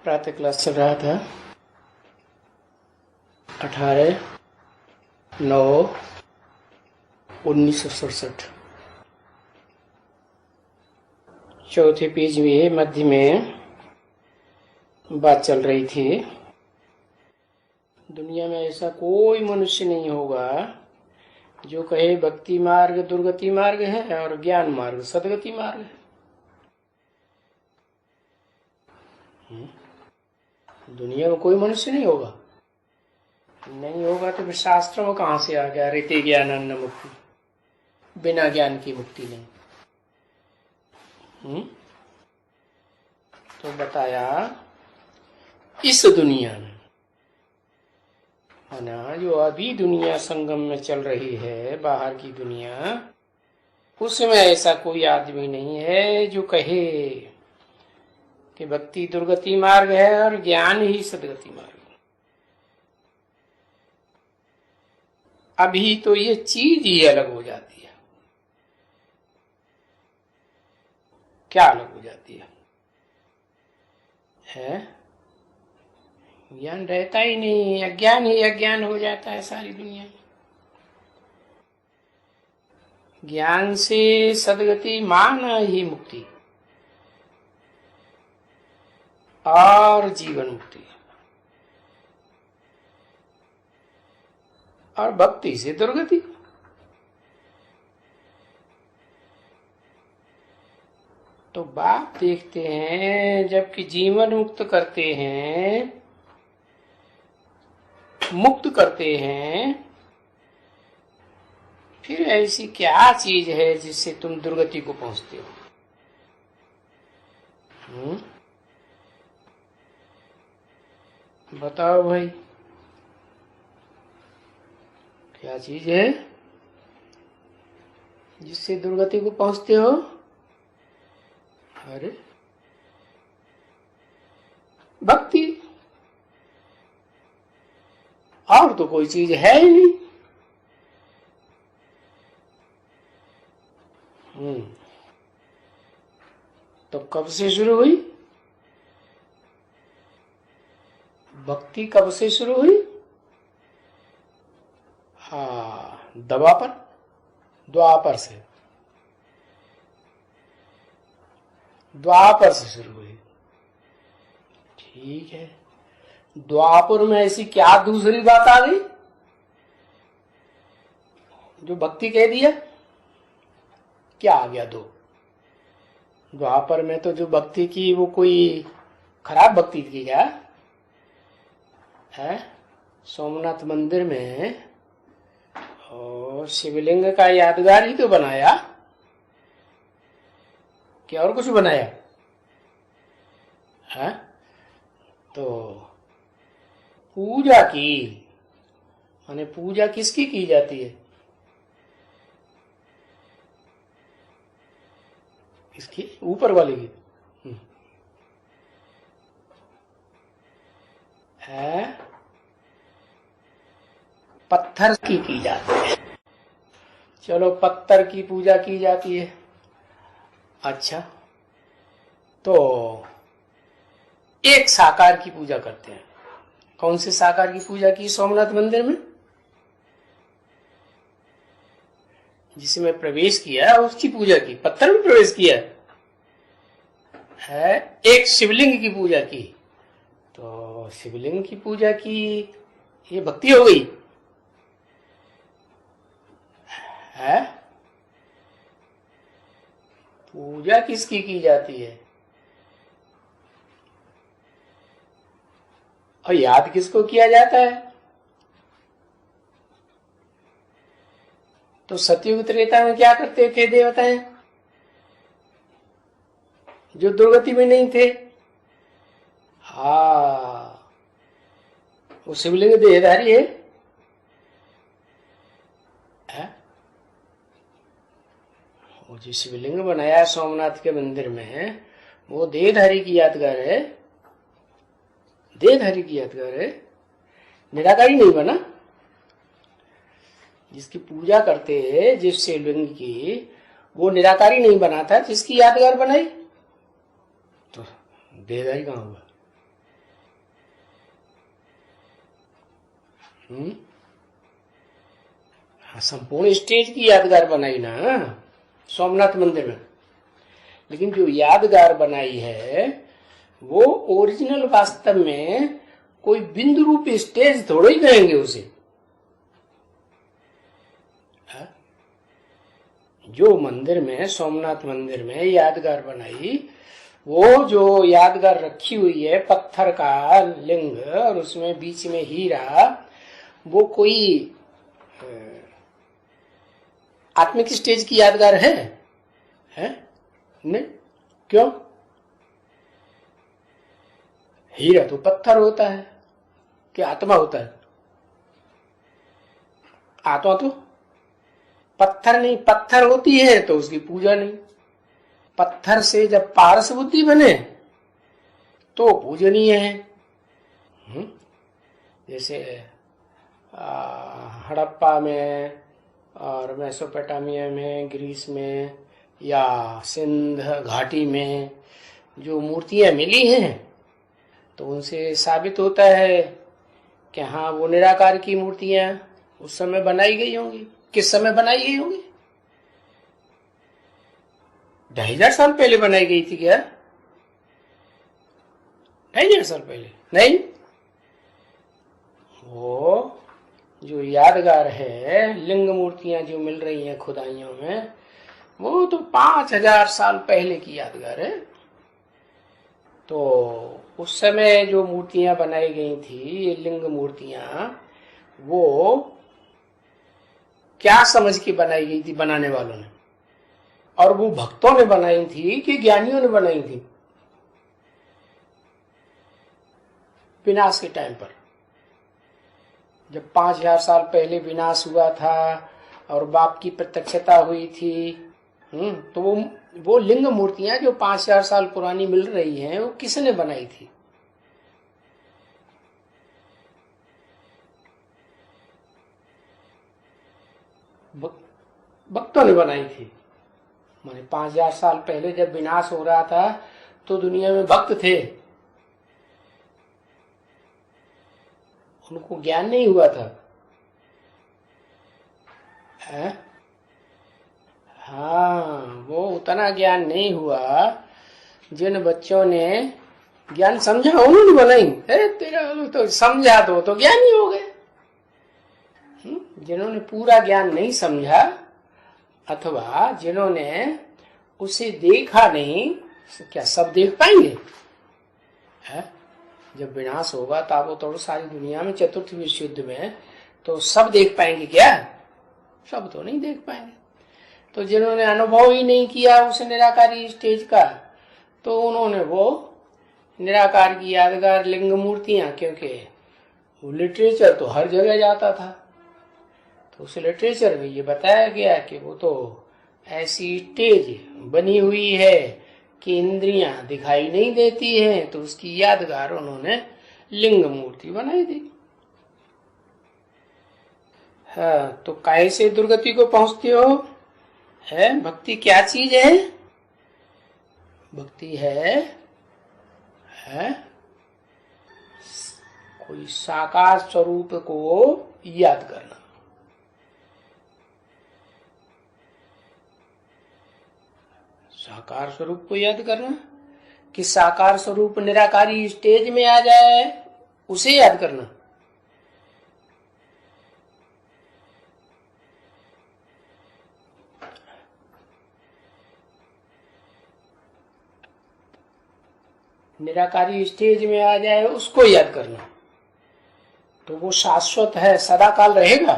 प्रातः क्लास चल रहा था 18/9/1967। चौथे पेज में मध्य में बात चल रही थी। दुनिया में ऐसा कोई मनुष्य नहीं होगा जो कहे भक्ति मार्ग दुर्गति मार्ग है और ज्ञान मार्ग सदगति मार्ग है। दुनिया में कोई मनुष्य नहीं होगा। नहीं होगा तो फिर शास्त्रों में कहां से आ गया रीति ज्ञान अन्न मुक्ति, बिना ज्ञान की मुक्ति नहीं। तो बताया इस दुनिया में है ना, जो अभी दुनिया संगम में चल रही है, बाहर की दुनिया, उसमें ऐसा कोई आदमी नहीं है जो कहे कि भक्ति दुर्गति मार्ग है और ज्ञान ही सदगति मार्ग। अभी तो ये चीज ही अलग हो जाती है। क्या अलग हो जाती है? ज्ञान रहता ही नहीं, अज्ञान ही अज्ञान हो जाता है सारी दुनिया में। ज्ञान से सदगति माना ही मुक्ति और जीवन मुक्ति, और भक्ति से दुर्गति। तो बाप देखते हैं जबकि जीवन मुक्त करते हैं, मुक्त करते हैं, फिर ऐसी क्या चीज है जिससे तुम दुर्गति को पहुंचते हो? बताओ भाई, क्या चीज है जिससे दुर्गति को पहुंचते हो? अरे भक्ति, और तो कोई चीज है ही नहीं। तो कब से शुरू हुई भक्ति? कब से शुरू हुई? हाँ, द्वापर से शुरू हुई। ठीक है, द्वापर में ऐसी क्या दूसरी बात आ गई जो भक्ति कह दिया? क्या आ गया? द्वापर में तो जो भक्ति की वो कोई खराब भक्ति की क्या है? सोमनाथ मंदिर में और शिवलिंग का यादगार ही तो बनाया, क्या और कुछ बनाया है? तो पूजा की, माने पूजा किसकी की जाती है? इसकी ऊपर वाले की है, पत्थर की जाती है। चलो, पत्थर की पूजा की जाती है। अच्छा, तो एक साकार की पूजा करते हैं। कौन से साकार की पूजा की सोमनाथ मंदिर में? जिसमें प्रवेश किया उसकी पूजा की। पत्थर में प्रवेश किया है। एक शिवलिंग की पूजा की। तो शिवलिंग की पूजा की, ये भक्ति हो गई है? पूजा किसकी की जाती है और याद किसको किया जाता है? तो सतयुग त्रेता में क्या करते थे देवताएं जो दुर्गति में नहीं थे? हाँ, वो शिवलिंग देहधारी है। वो जो शिवलिंग बनाया सोमनाथ के मंदिर में, वो देहधारी की यादगार है। देहधारी की यादगार है, निराकारी नहीं बना। जिसकी पूजा करते हैं जिस शिवलिंग की, वो निराकारी नहीं बना था, जिसकी यादगार बनाई। तो देहधारी कहाँ हुआ? हाँ, संपूर्ण स्टेज की यादगार बनाई ना सोमनाथ मंदिर में, लेकिन जो यादगार बनाई है वो ओरिजिनल वास्तव में कोई बिंदु रूप स्टेज थोड़ा ही कहेंगे उसे। जो मंदिर में, सोमनाथ मंदिर में यादगार बनाई, वो जो यादगार रखी हुई है पत्थर का लिंग और उसमें बीच में हीरा, वो कोई आत्मिक स्टेज की यादगार है? नहीं। क्यों? हीरा तो पत्थर होता है कि आत्मा होता है? आत्मा तो पत्थर नहीं, पत्थर होती है तो उसकी पूजा नहीं। पत्थर से जब पारस बुद्धि बने तो पूजनीय है। जैसे हड़प्पा में और मेसोपोटामिया में, ग्रीस में या सिंध घाटी में जो मूर्तियां मिली हैं तो उनसे साबित होता है कि हाँ, वो निराकार की मूर्तियां उस समय बनाई गई होंगी। किस समय बनाई गई होंगी? 2500 साल पहले बनाई गई थी क्या? 2500 साल पहले नहीं। वो जो यादगार है, लिंग मूर्तियां जो मिल रही हैं खुदाइयों में, वो तो 5000 साल पहले की यादगार है। तो उस समय जो मूर्तियां बनाई गई थी, ये लिंग मूर्तियां, वो क्या समझ के बनाई गई थी बनाने वालों ने? और वो भक्तों ने बनाई थी कि ज्ञानियों ने बनाई थी? विनाश के टाइम पर, जब 5000 साल पहले विनाश हुआ था और बाप की प्रत्यक्षता हुई थी, तो वो लिंग मूर्तियां जो 5000 साल पुरानी मिल रही हैं, वो किसने बनाई थी? भक्तों ने बनाई थी। माने 5000 साल पहले जब विनाश हो रहा था तो दुनिया में भक्त थे, उनको ज्ञान नहीं हुआ था। हाँ, वो उतना ज्ञान नहीं हुआ। जिन बच्चों ने ज्ञान समझा उन्होंने बनाई। तेरा तो समझा तो ज्ञानी हो गए। जिन्होंने पूरा ज्ञान नहीं समझा अथवा जिन्होंने उसे देखा नहीं, क्या सब देख पाएंगे? जब विनाश होगा ताबोतोड़ सारी दुनिया में, चतुर्थ विश्व युद्ध में, तो सब देख पाएंगे क्या? सब तो नहीं देख पाएंगे। तो जिन्होंने अनुभव ही नहीं किया उस निराकारी स्टेज का, तो उन्होंने वो निराकार की यादगार लिंग मूर्तियां, क्योंकि वो लिटरेचर तो हर जगह जाता था, तो उस लिटरेचर में ये बताया गया कि वो तो ऐसी स्टेज बनी हुई है कि इंद्रियां दिखाई नहीं देती हैं, तो उसकी यादगार उन्होंने लिंग मूर्ति बनाई दी। हाँ, तो काहे से दुर्गति को पहुंचते हो? भक्ति क्या चीज है? भक्ति है कोई साकार स्वरूप को याद करना। साकार स्वरूप को याद करना कि साकार स्वरूप निराकारी स्टेज में आ जाए, उसे याद करना। निराकारी स्टेज में आ जाए उसको याद करना, तो वो शाश्वत है, सदा काल रहेगा।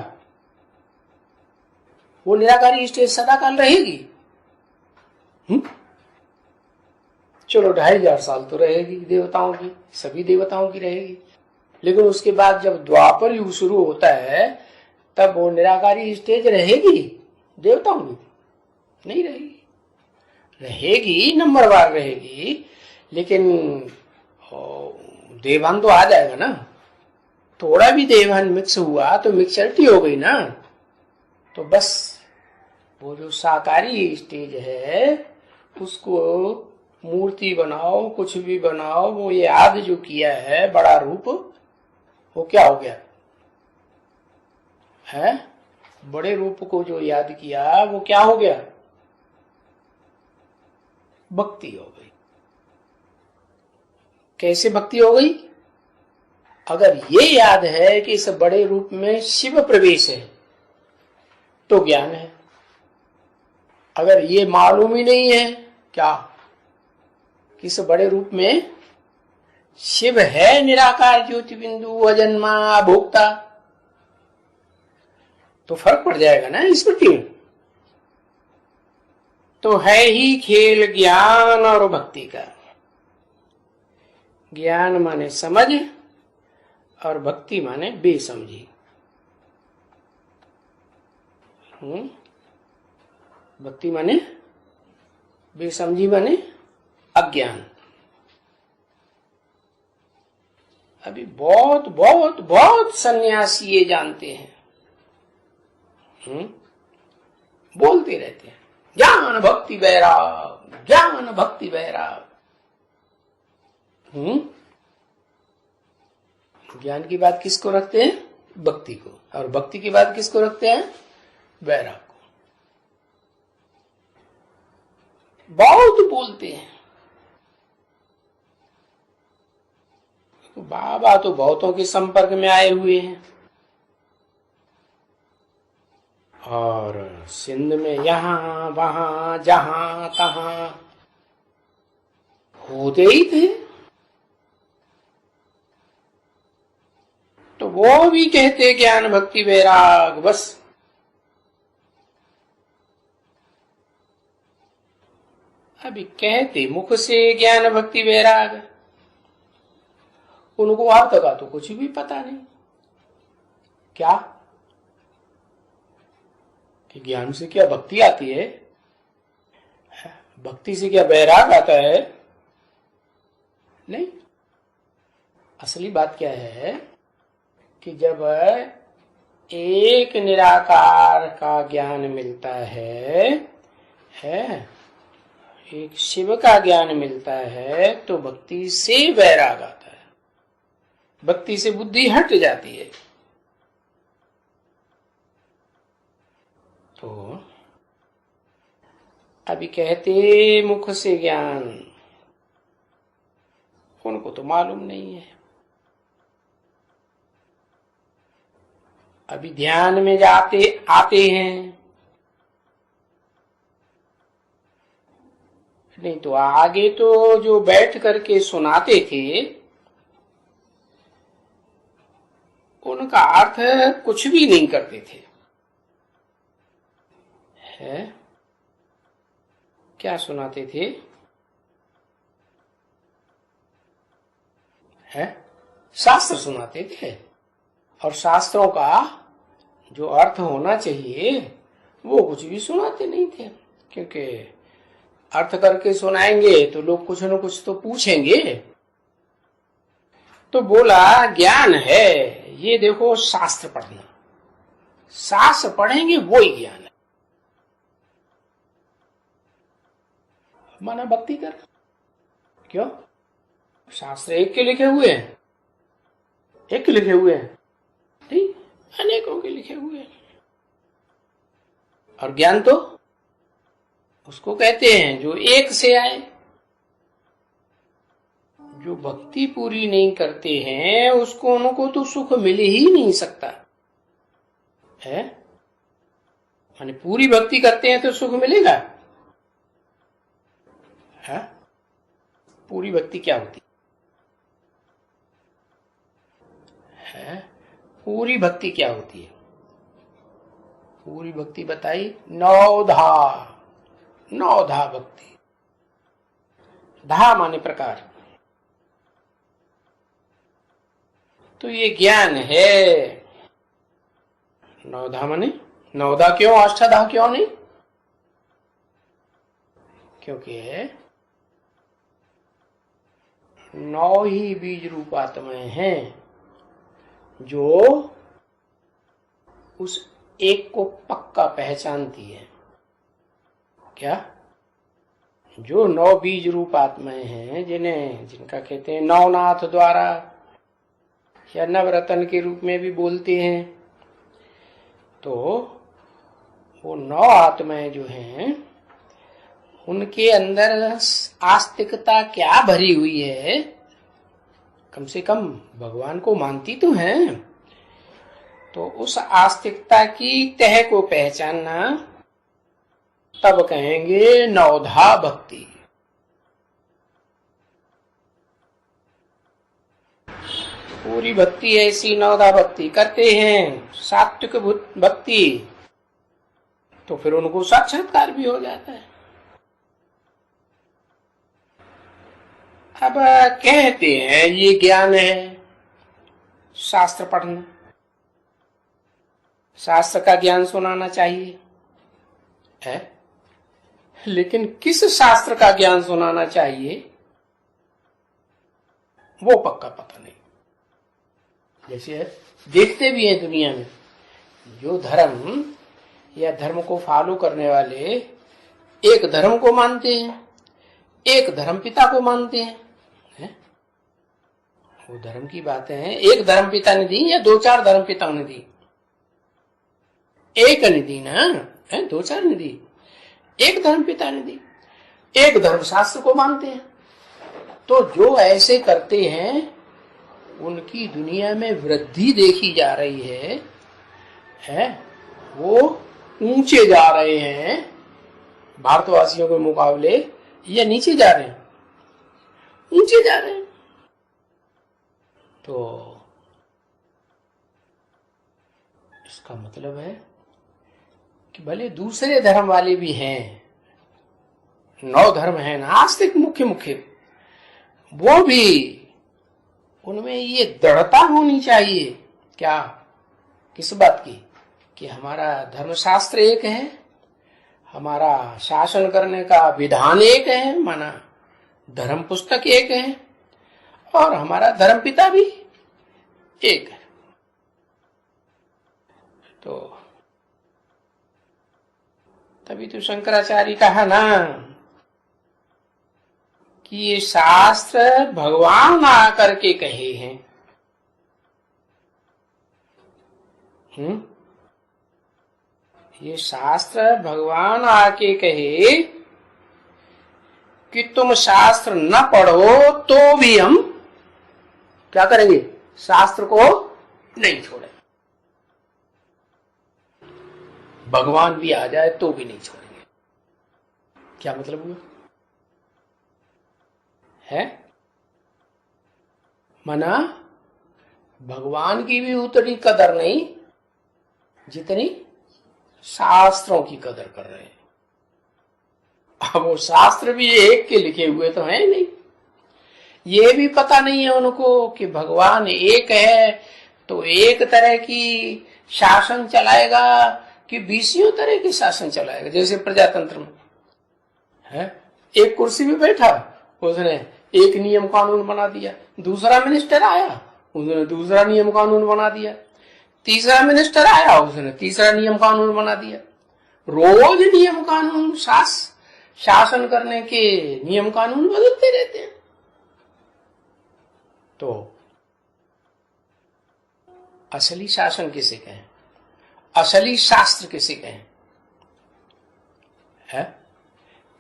वो निराकारी स्टेज सदा काल रहेगी। चलो 2500 साल तो रहेगी देवताओं की, सभी देवताओं की रहेगी, लेकिन उसके बाद जब द्वापर युग शुरू होता है तब वो निराकारी स्टेज रहेगी देवताओं की? नहीं रहेगी। रहेगी, नंबरवार रहेगी, लेकिन देवान तो आ जाएगा ना। थोड़ा भी देवान मिक्स हुआ तो मिक्सरिटी हो गई ना। तो बस वो जो साकारी स्टेज है उसको मूर्ति बनाओ, कुछ भी बनाओ, वो ये याद जो किया है बड़ा रूप, वो क्या हो गया? है, बड़े रूप को जो याद किया वो क्या हो गया? भक्ति हो गई। कैसे भक्ति हो गई? अगर ये याद है कि इस बड़े रूप में शिव प्रवेश है तो ज्ञान है। अगर ये मालूम ही नहीं है क्या कि इस बड़े रूप में शिव है, निराकार ज्योति बिंदु अजन्मा भोक्ता, तो फर्क पड़ जाएगा ना स्मृति में। तो है ही खेल ज्ञान और भक्ति का। ज्ञान माने समझ और भक्ति माने बेसमझी। भक्ति माने बेसमझी, माने अज्ञान। अभी बहुत बहुत बहुत सन्यासी ये जानते हैं, बोलते रहते हैं ज्ञान भक्ति वैराग, ज्ञान भक्ति वैराग। ज्ञान की बात किसको रखते हैं? भक्ति को। और भक्ति की बात किसको रखते हैं? वैराग को। बहुत बोलते हैं। तो बाबा तो बहुतों के संपर्क में आए हुए हैं, और सिंध में यहां वहां जहां तहां होते ही थे। तो वो भी कहते ज्ञान भक्ति वैराग बस। अभी कहते मुख से ज्ञान भक्ति वैराग, उनको अर्थ का तो कुछ भी पता नहीं। क्या कि ज्ञान से क्या भक्ति आती है? भक्ति से क्या वैराग आता है? नहीं। असली बात क्या है कि जब एक निराकार का ज्ञान मिलता है, एक शिव का ज्ञान मिलता है, तो भक्ति से वैराग आता है। भक्ति से बुद्धि हट जाती है। तो अभी कहते मुख से ज्ञान, उनको तो मालूम नहीं है। अभी ध्यान में जाते आते हैं, नहीं तो आगे तो जो बैठ करके सुनाते थे उनका अर्थ कुछ भी नहीं करते थे। है क्या सुनाते थे? है शास्त्र सुनाते थे, और शास्त्रों का जो अर्थ होना चाहिए वो कुछ भी सुनाते नहीं थे, क्योंकि अर्थ करके सुनाएंगे तो लोग कुछ न कुछ तो पूछेंगे। तो बोला ज्ञान है ये देखो शास्त्र पढ़ना, शास्त्र पढ़ेंगे वो ही ज्ञान है। माना भक्ति कर, क्यों? शास्त्र एक के लिखे हुए हैं, एक के लिखे हुए हैं नहीं, अनेकों के लिखे हुए हैं। और ज्ञान तो उसको कहते हैं जो एक से आए। जो भक्ति पूरी नहीं करते हैं उसको उनको तो सुख मिल ही नहीं सकता है। माने पूरी भक्ति करते हैं तो सुख मिलेगा है? पूरी भक्ति क्या होती है? पूरी भक्ति क्या होती है? पूरी भक्ति बताई, नौधा, नौधा भक्ति। धा माने प्रकार। तो ये ज्ञान है। नौधा माने नौधा क्यों, अष्टाधा क्यों नहीं? क्योंकि 9 ही बीज रूप आत्माएं हैं जो उस एक को पक्का पहचानती है। क्या? जो 9 बीज रूप आत्माएं हैं, जिनका कहते हैं नवनाथ द्वारा या नवरत्न के रूप में भी बोलते हैं, तो वो 9 आत्माएं जो हैं उनके अंदर आस्तिकता क्या भरी हुई है, कम से कम भगवान को मानती तो हैं, तो उस आस्तिकता की तह को पहचानना, तब कहेंगे नवधा भक्ति। पूरी भक्ति ऐसी नवधा भक्ति करते हैं, सात्विक भक्ति, तो फिर उनको साक्षात्कार भी हो जाता है। अब कहते हैं ये ज्ञान है शास्त्र पढ़ना, शास्त्र का ज्ञान सुनाना चाहिए है, लेकिन किस शास्त्र का ज्ञान सुनाना चाहिए वो पक्का पता नहीं। जैसे देखते भी हैं दुनिया में, जो धर्म या धर्म को फॉलो करने वाले एक धर्म को मानते हैं, एक धर्म पिता को मानते हैं, वो धर्म की बातें हैं, एक धर्म पिता ने दी या 2-4 धर्म पिताओं ने दी? एक ने दी ना, 2-4 ने दी, एक धर्म पिता ने दी, एक धर्म शास्त्र को मानते हैं। तो जो ऐसे करते हैं उनकी दुनिया में वृद्धि देखी जा रही है, वो ऊंचे जा रहे हैं भारतवासियों के मुकाबले, या नीचे जा रहे हैं? ऊंचे जा रहे हैं। तो इसका मतलब है कि भले दूसरे धर्म वाले भी हैं, 9 धर्म है ना आस्तिक मुख्य, वो भी उनमें ये दृढ़ता होनी चाहिए। क्या? किस बात की? कि हमारा धर्मशास्त्र एक है, हमारा शासन करने का विधान एक है, माना धर्म पुस्तक एक है, और हमारा धर्म पिता भी एक है। तो तभी तो शंकराचार्य कहा ना कि ये शास्त्र भगवान आकर के कहे हैं। ये शास्त्र भगवान आके कहे कि तुम शास्त्र न पढ़ो तो भी हम क्या करेंगे? शास्त्र को नहीं छोड़े। भगवान भी आ जाए तो भी नहीं छोड़ेंगे। क्या मतलब हुआ है? मना भगवान की भी उतनी कदर नहीं जितनी शास्त्रों की कदर कर रहे हैं। अब वो शास्त्र भी एक के लिखे हुए तो हैं नहीं, ये भी पता नहीं है उनको कि भगवान एक है तो एक तरह की शासन चलाएगा कि 20 तरह की शासन चलाएगा। जैसे प्रजातंत्र में है, एक कुर्सी पे बैठा, उसने एक नियम कानून बना दिया, दूसरा मिनिस्टर आया, उसने दूसरा नियम कानून बना दिया, तीसरा मिनिस्टर आया, उसने तीसरा नियम कानून बना दिया। रोज नियम कानून शासन करने के नियम कानून बदलते रहते हैं। तो असली शासन किसे कहें? असली शास्त्र किसे कहें? है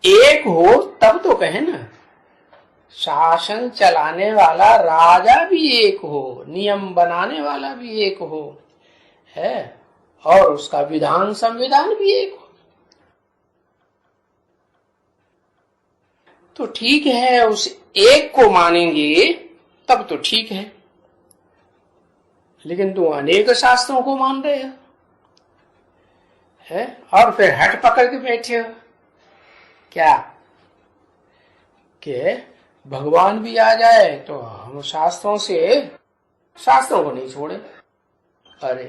एक हो तब तो कहें ना। शासन चलाने वाला राजा भी एक हो, नियम बनाने वाला भी एक हो, है, और उसका विधान संविधान भी एक हो, तो ठीक है, उस एक को मानेंगे तब तो ठीक है। लेकिन तुम अनेक शास्त्रों को मान रहे हो है, और फिर हट पकड़ के बैठे हो क्या कि भगवान भी आ जाए तो हम शास्त्रों को नहीं छोड़े। अरे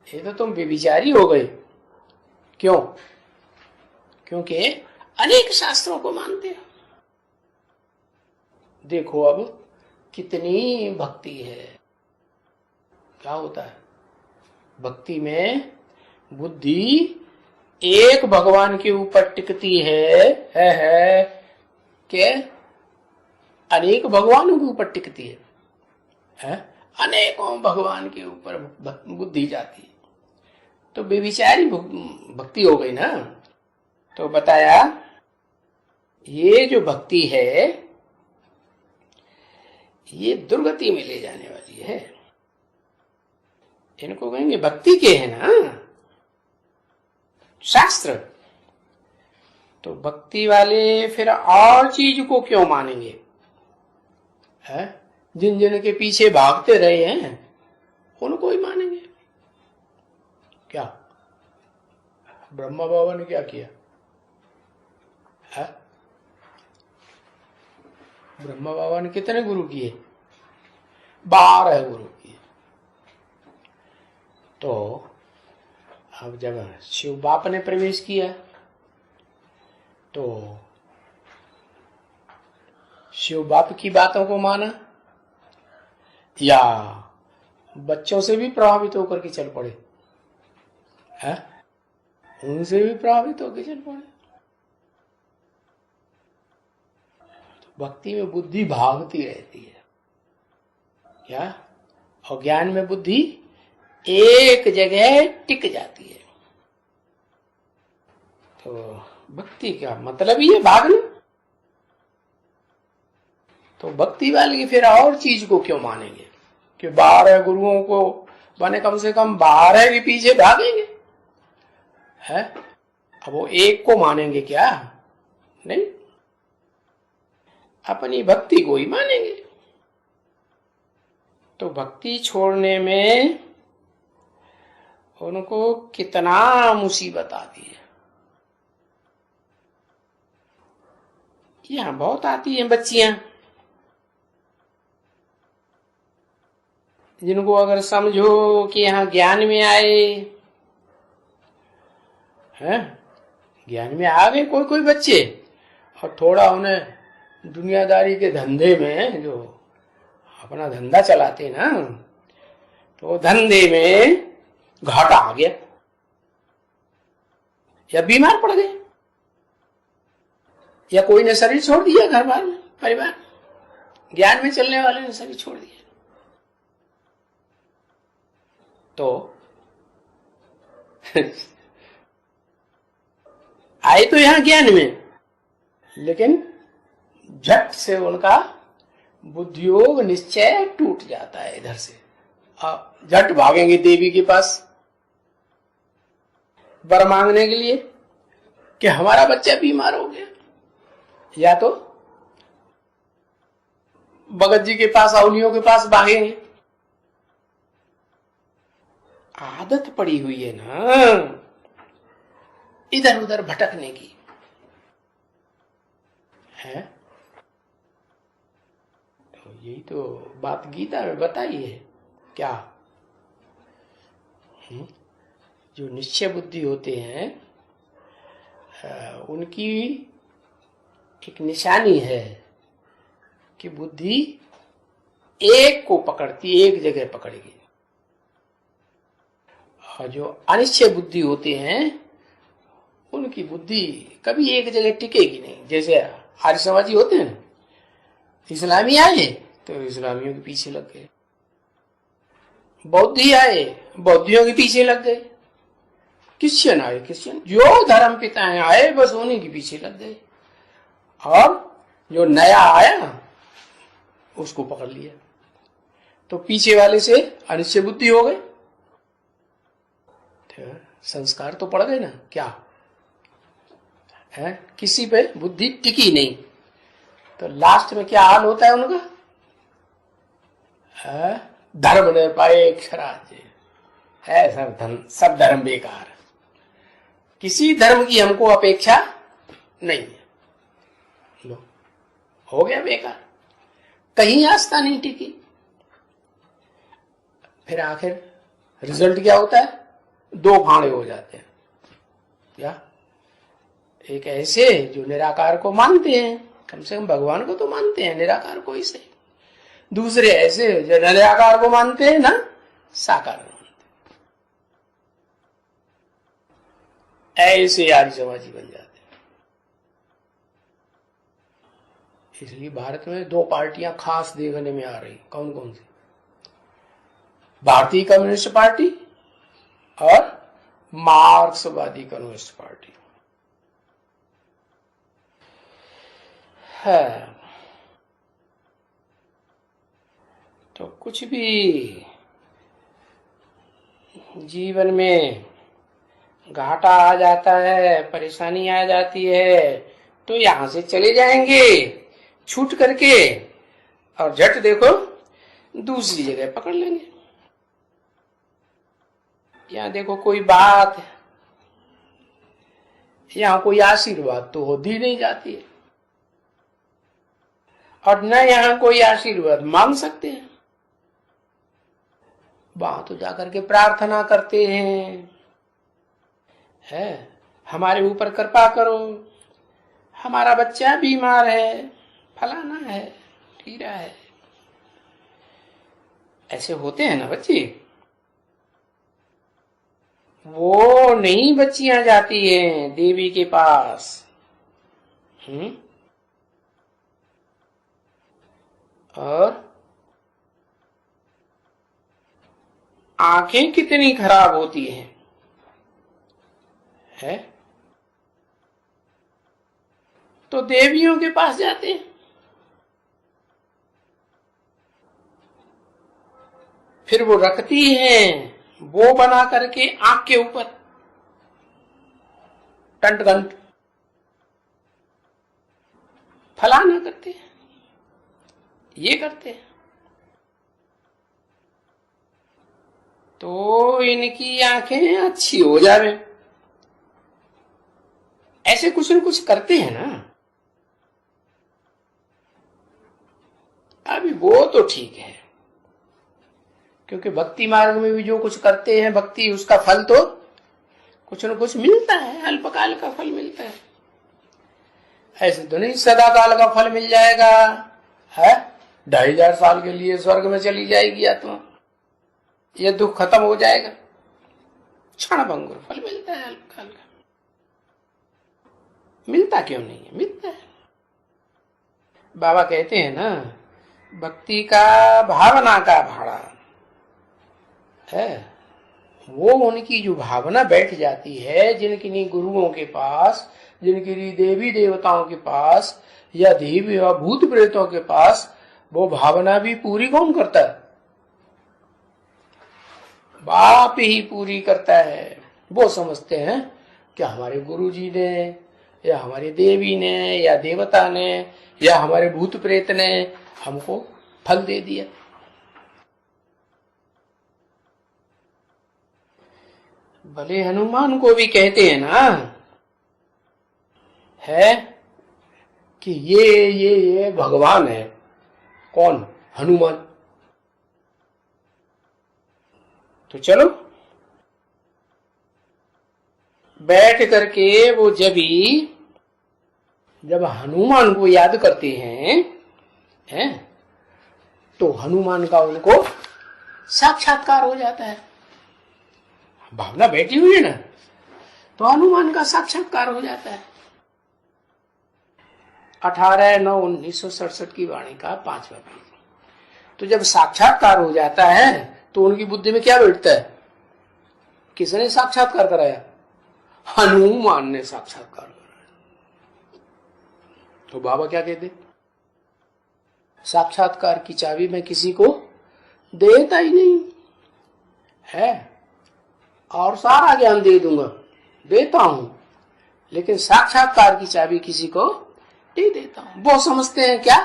ये तो तुम बेविचारी हो गए। क्यों? क्योंकि अनेक शास्त्रों को मानते हो। देखो अब कितनी भक्ति है। क्या होता है भक्ति में? बुद्धि एक भगवान के ऊपर टिकती है कि अनेक भगवानों के ऊपर टिकती है? अनेकों भगवान के ऊपर बुद्धि जाती है। तो बेविचारी भक्ति हो गई ना। तो बताया ये जो भक्ति है ये दुर्गति में ले जाने वाली है। इनको कहेंगे भक्ति के है ना शास्त्र। तो भक्ति वाले फिर और चीज को क्यों मानेंगे? है जिन जिन के पीछे भागते रहे हैं उनको ही मानेंगे क्या? ब्रह्मा बाबा ने क्या किया है? ब्रह्मा बाबा ने कितने गुरु किए? 12 गुरु किए। तो अब जब शिव बाप ने प्रवेश किया तो शिव बाप की बातों को माना या बच्चों से भी प्रभावित होकर के चल पड़े? है उनसे भी प्रभावित होकर चल पड़े। तो भक्ति में बुद्धि भागती रहती है क्या? और ज्ञान में बुद्धि एक जगह टिक जाती है। तो भक्ति का मतलब ही है भागना। तो भक्ति वाले फिर और चीज को क्यों मानेंगे कि 12 गुरुओं को बने कम से कम 12 के पीछे भागेंगे? है अब वो एक को मानेंगे क्या? नहीं, अपनी भक्ति को ही मानेंगे। तो भक्ति छोड़ने में उनको कितना मुसीबत आती है। यहां बहुत आती हैं बच्चियां जिनको अगर समझो कि यहाँ ज्ञान में आए हैं, ज्ञान में आ गए कोई कोई बच्चे, और थोड़ा उन्हें दुनियादारी के धंधे में जो अपना धंधा चलाते ना, तो धंधे में घाटा आ गया या बीमार पड़ गए या कोई ने शरीर छोड़ दिया, घर बार में परिवार, ज्ञान में चलने वाले ने शरीर छोड़ दिया। तो आए तो यहां ज्ञान में, लेकिन झट से उनका बुद्धियोग निश्चय टूट जाता है। इधर से झट भागेंगे देवी के पास वर मांगने के लिए कि हमारा बच्चा बीमार हो गया, या तो भगत जी के पास, औलियों के पास भागेंगे। आदत पड़ी हुई है ना इधर उधर भटकने की, है। तो यही तो बात गीता में बताई है क्या? जो निश्चय बुद्धि होते हैं उनकी एक निशानी है कि बुद्धि एक को पकड़ती, एक जगह पकड़ेगी। और जो अनिश्चय बुद्धि होते हैं उनकी बुद्धि कभी एक जगह टिकेगी नहीं। जैसे आर्य समाजी होते हैं, इस्लामी आए तो इस्लामियों के पीछे लग गए, बौद्धि आए बौद्धियों के पीछे लग गए, क्रिश्चियन आए क्रिश्चियन, जो धर्म पिताएं आए बस उन्हीं के पीछे लग गए, और जो नया आया उसको पकड़ लिया। तो पीछे वाले से अनिश्चय बुद्धि हो गए, तो संस्कार तो पड़ गए ना क्या है? किसी पे बुद्धि टिकी नहीं, तो लास्ट में क्या हाल होता है उनका? धर्म निरपेक्ष राज्य है, सब धर्म बेकार, किसी धर्म की हमको अपेक्षा नहीं है, लो हो गया बेकार, कहीं आस्था नहीं टिकी। फिर आखिर रिजल्ट क्या होता है? 2 फाड़े हो जाते हैं क्या? एक ऐसे जो निराकार को मानते हैं, कम से कम भगवान को तो मानते हैं, निराकार को ही सही। दूसरे ऐसे जो निराकार को मानते हैं ना साकार को मानते हैं, ऐसे आर्य समाजी बन जाते हैं। इसलिए भारत में 2 पार्टियां खास देखने में आ रही। कौन कौन सी? भारतीय कम्युनिस्ट पार्टी और मार्क्सवादी कम्युनिस्ट पार्टी है। तो कुछ भी जीवन में घाटा आ जाता है, परेशानी आ जाती है, तो यहां से चले जाएंगे छूट करके और झट देखो दूसरी जगह पकड़ लेंगे। यहाँ देखो कोई बात, यहाँ कोई आशीर्वाद तो होती नहीं जाती है, और न यहाँ कोई आशीर्वाद मांग सकते हैं। वहां तो जाकर के प्रार्थना करते हैं, है हमारे ऊपर कृपा करो, हमारा बच्चा बीमार है, फलाना है, ढीरा है। ऐसे होते हैं ना बच्चे। वो नहीं बच्चियां जाती हैं देवी के पास। और आंखें कितनी खराब होती हैं, है तो देवियों के पास जाते हैं। फिर वो रखती हैं वो बना करके आंख के ऊपर टंट घंट फलाना करते हैं, ये करते हैं। तो इनकी आंखें अच्छी हो जावे, ऐसे कुछ न कुछ करते हैं ना। अभी वो तो ठीक है, क्योंकि भक्ति मार्ग में भी जो कुछ करते हैं भक्ति, उसका फल तो कुछ न कुछ मिलता है, अल्पकाल का फल मिलता है। ऐसे तो नहीं सदा काल का फल मिल जाएगा, है 2500 साल के लिए स्वर्ग में चली जाएगी आत्मा, ये दुख खत्म हो जाएगा। क्षण भंगुर फल मिलता है अल्पकाल का। मिलता क्यों नहीं है, मिलता है। बाबा कहते हैं ना, भक्ति का भावना का भाड़ा है, वो उनकी जो भावना बैठ जाती है, जिनकी गुरुओं के पास, जिनकी देवी देवताओं के पास या देवी या भूत प्रेतों के पास, वो भावना भी पूरी कौन करता है? बाप ही पूरी करता है। वो समझते हैं कि हमारे गुरुजी ने या हमारी देवी ने या देवता ने या हमारे भूत प्रेत ने हमको फल दे दिया। भले हनुमान को भी कहते हैं ना, है कि ये भगवान है। कौन? हनुमान। तो चलो बैठ करके वो जब हनुमान को याद करते हैं तो हनुमान का उनको साक्षात्कार हो जाता है। भावना बैठी हुई है ना, तो हनुमान का साक्षात्कार हो जाता है। 18/9/1967 की वाणी का 5वां पेज। तो जब साक्षात्कार हो जाता है तो उनकी बुद्धि में क्या बैठता है? किसने साक्षात्कार कराया? हनुमान ने साक्षात्कार कराया। तो बाबा क्या कहते? साक्षात्कार की चाबी मैं किसी को देता ही नहीं है, और सारा ज्ञान दे दूंगा, देता हूं, लेकिन साक्षात्कार की चाबी किसी को नहीं देता हूं। वो समझते हैं क्या,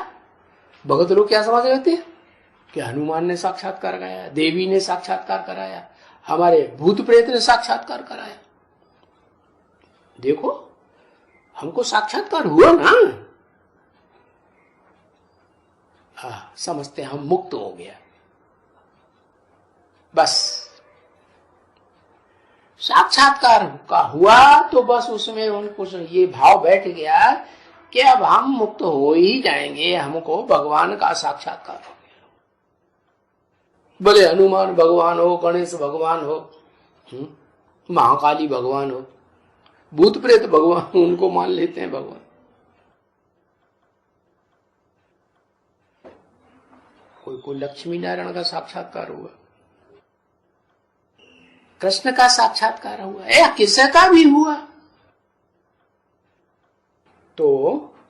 भगत लोग क्या समझ लेते हैं कि हनुमान ने साक्षात्कार कराया, देवी ने साक्षात्कार कराया, हमारे भूत प्रेत ने साक्षात्कार कराया। देखो हमको साक्षात्कार हुआ ना, समझते हम मुक्त हो गया। बस साक्षात्कार का हुआ तो बस उसमें उनको ये भाव बैठ गया कि अब हम मुक्त हो ही जाएंगे, हमको भगवान का साक्षात्कार हो गया। बोले हनुमान भगवान हो, गणेश भगवान हो, महाकाली भगवान हो, भूत प्रेत भगवान, उनको मान लेते हैं भगवान। कोई लक्ष्मी नारायण का साक्षात्कार हुआ, कृष्ण का साक्षात्कार हुआ या किसका भी हुआ, तो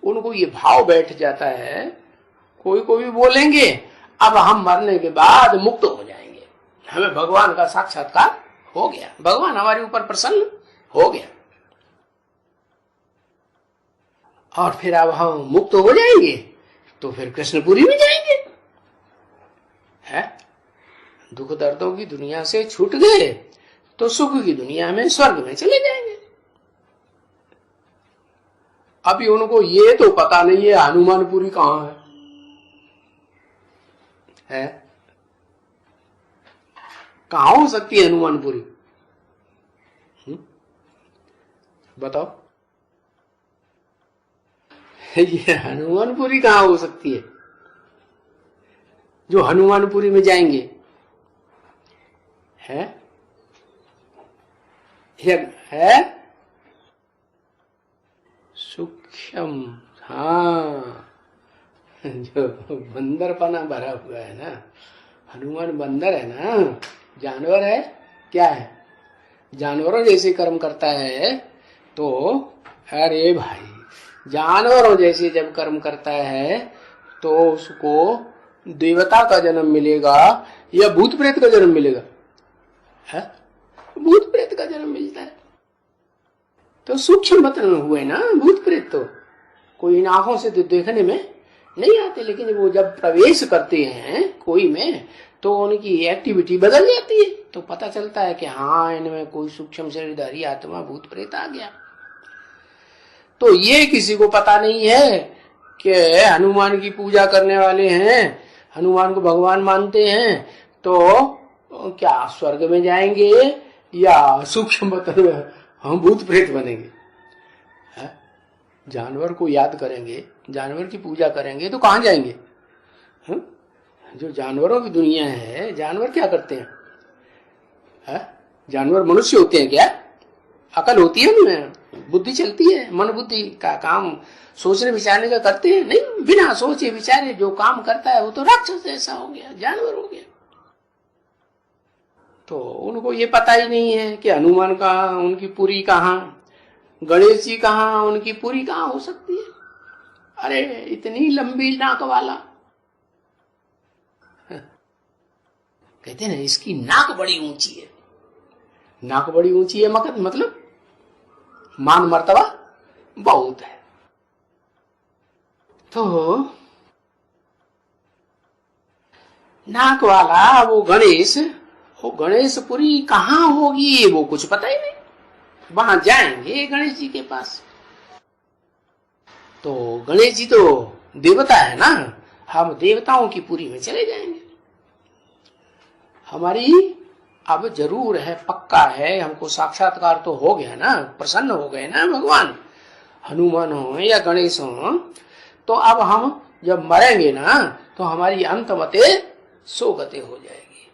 उनको ये भाव बैठ जाता है। कोई कोई बोलेंगे अब हम मरने के बाद मुक्त हो जाएंगे, हमें भगवान का साक्षात्कार हो गया, भगवान हमारे ऊपर प्रसन्न हो गया और फिर अब हम मुक्त हो जाएंगे तो फिर कृष्णपुरी में जाएंगे। है दुख दर्दों की दुनिया से छूट गए तो सुख की दुनिया में स्वर्ग में चले जाएंगे। अभी उनको ये तो पता नहीं है हनुमानपुरी कहां है? कहां हो सकती है हनुमानपुरी? बताओ ये हनुमानपुरी कहां हो सकती है जो हनुमानपुरी में जाएंगे? है सूक्ष्म, हाँ जो बंदरपना भरा हुआ है ना, हनुमान बंदर है ना, जानवर है, क्या है, जानवरों जैसे कर्म करता है। तो अरे भाई जानवरों जैसे जब कर्म करता है तो उसको देवता का जन्म मिलेगा या भूत प्रेत का जन्म मिलेगा? है भूत प्रेत का जन्म मिलता है। तो सूक्ष्म बतन हुए ना भूत प्रेत, तो कोई इन आंखों से तो देखने में नहीं आते, लेकिन वो जब प्रवेश करते हैं कोई में तो उनकी एक्टिविटी बदल जाती है, तो पता चलता है कि हाँ इनमें कोई सूक्ष्म शरीरधारी आत्मा भूत प्रेत आ गया। तो ये किसी को पता नहीं है कि हनुमान की पूजा करने वाले हैं, हनुमान को भगवान मानते हैं, तो क्या स्वर्ग में जाएंगे या सूक्ष्म बतन में हम भूत प्रेत बनेंगे? जानवर को याद करेंगे, जानवर की पूजा करेंगे तो कहां जाएंगे? जो जानवरों की दुनिया है, जानवर क्या करते हैं? जानवर मनुष्य होते हैं क्या? अकल होती है उनमें, बुद्धि चलती है, मन बुद्धि का काम सोचने विचारने का करते हैं? नहीं, बिना सोचे विचारे जो काम करता है वो तो राक्षस जैसा हो गया, जानवर हो गया। तो उनको ये पता ही नहीं है कि हनुमान कहाँ, उनकी पुरी कहाँ, गणेश जी कहाँ, उनकी पुरी कहाँ हो सकती है? अरे इतनी लंबी नाक वाला, कहते हैं ना इसकी नाक बड़ी ऊंची है। नाक बड़ी ऊंची है मतलब मान मर्तबा बहुत है। तो नाक वाला वो गणेशपुरी कहाँ होगी वो कुछ पता ही नहीं। वहां जाएंगे गणेश जी के पास, तो गणेश जी तो देवता है ना, हम देवताओं की पुरी में चले जाएंगे। हमारी अब जरूर है, पक्का है, हमको साक्षात्कार तो हो गया ना, प्रसन्न हो गए ना भगवान, हनुमान हो या गणेश हो, तो अब हम जब मरेंगे ना तो हमारी अंतमते सोगते हो जाएगी,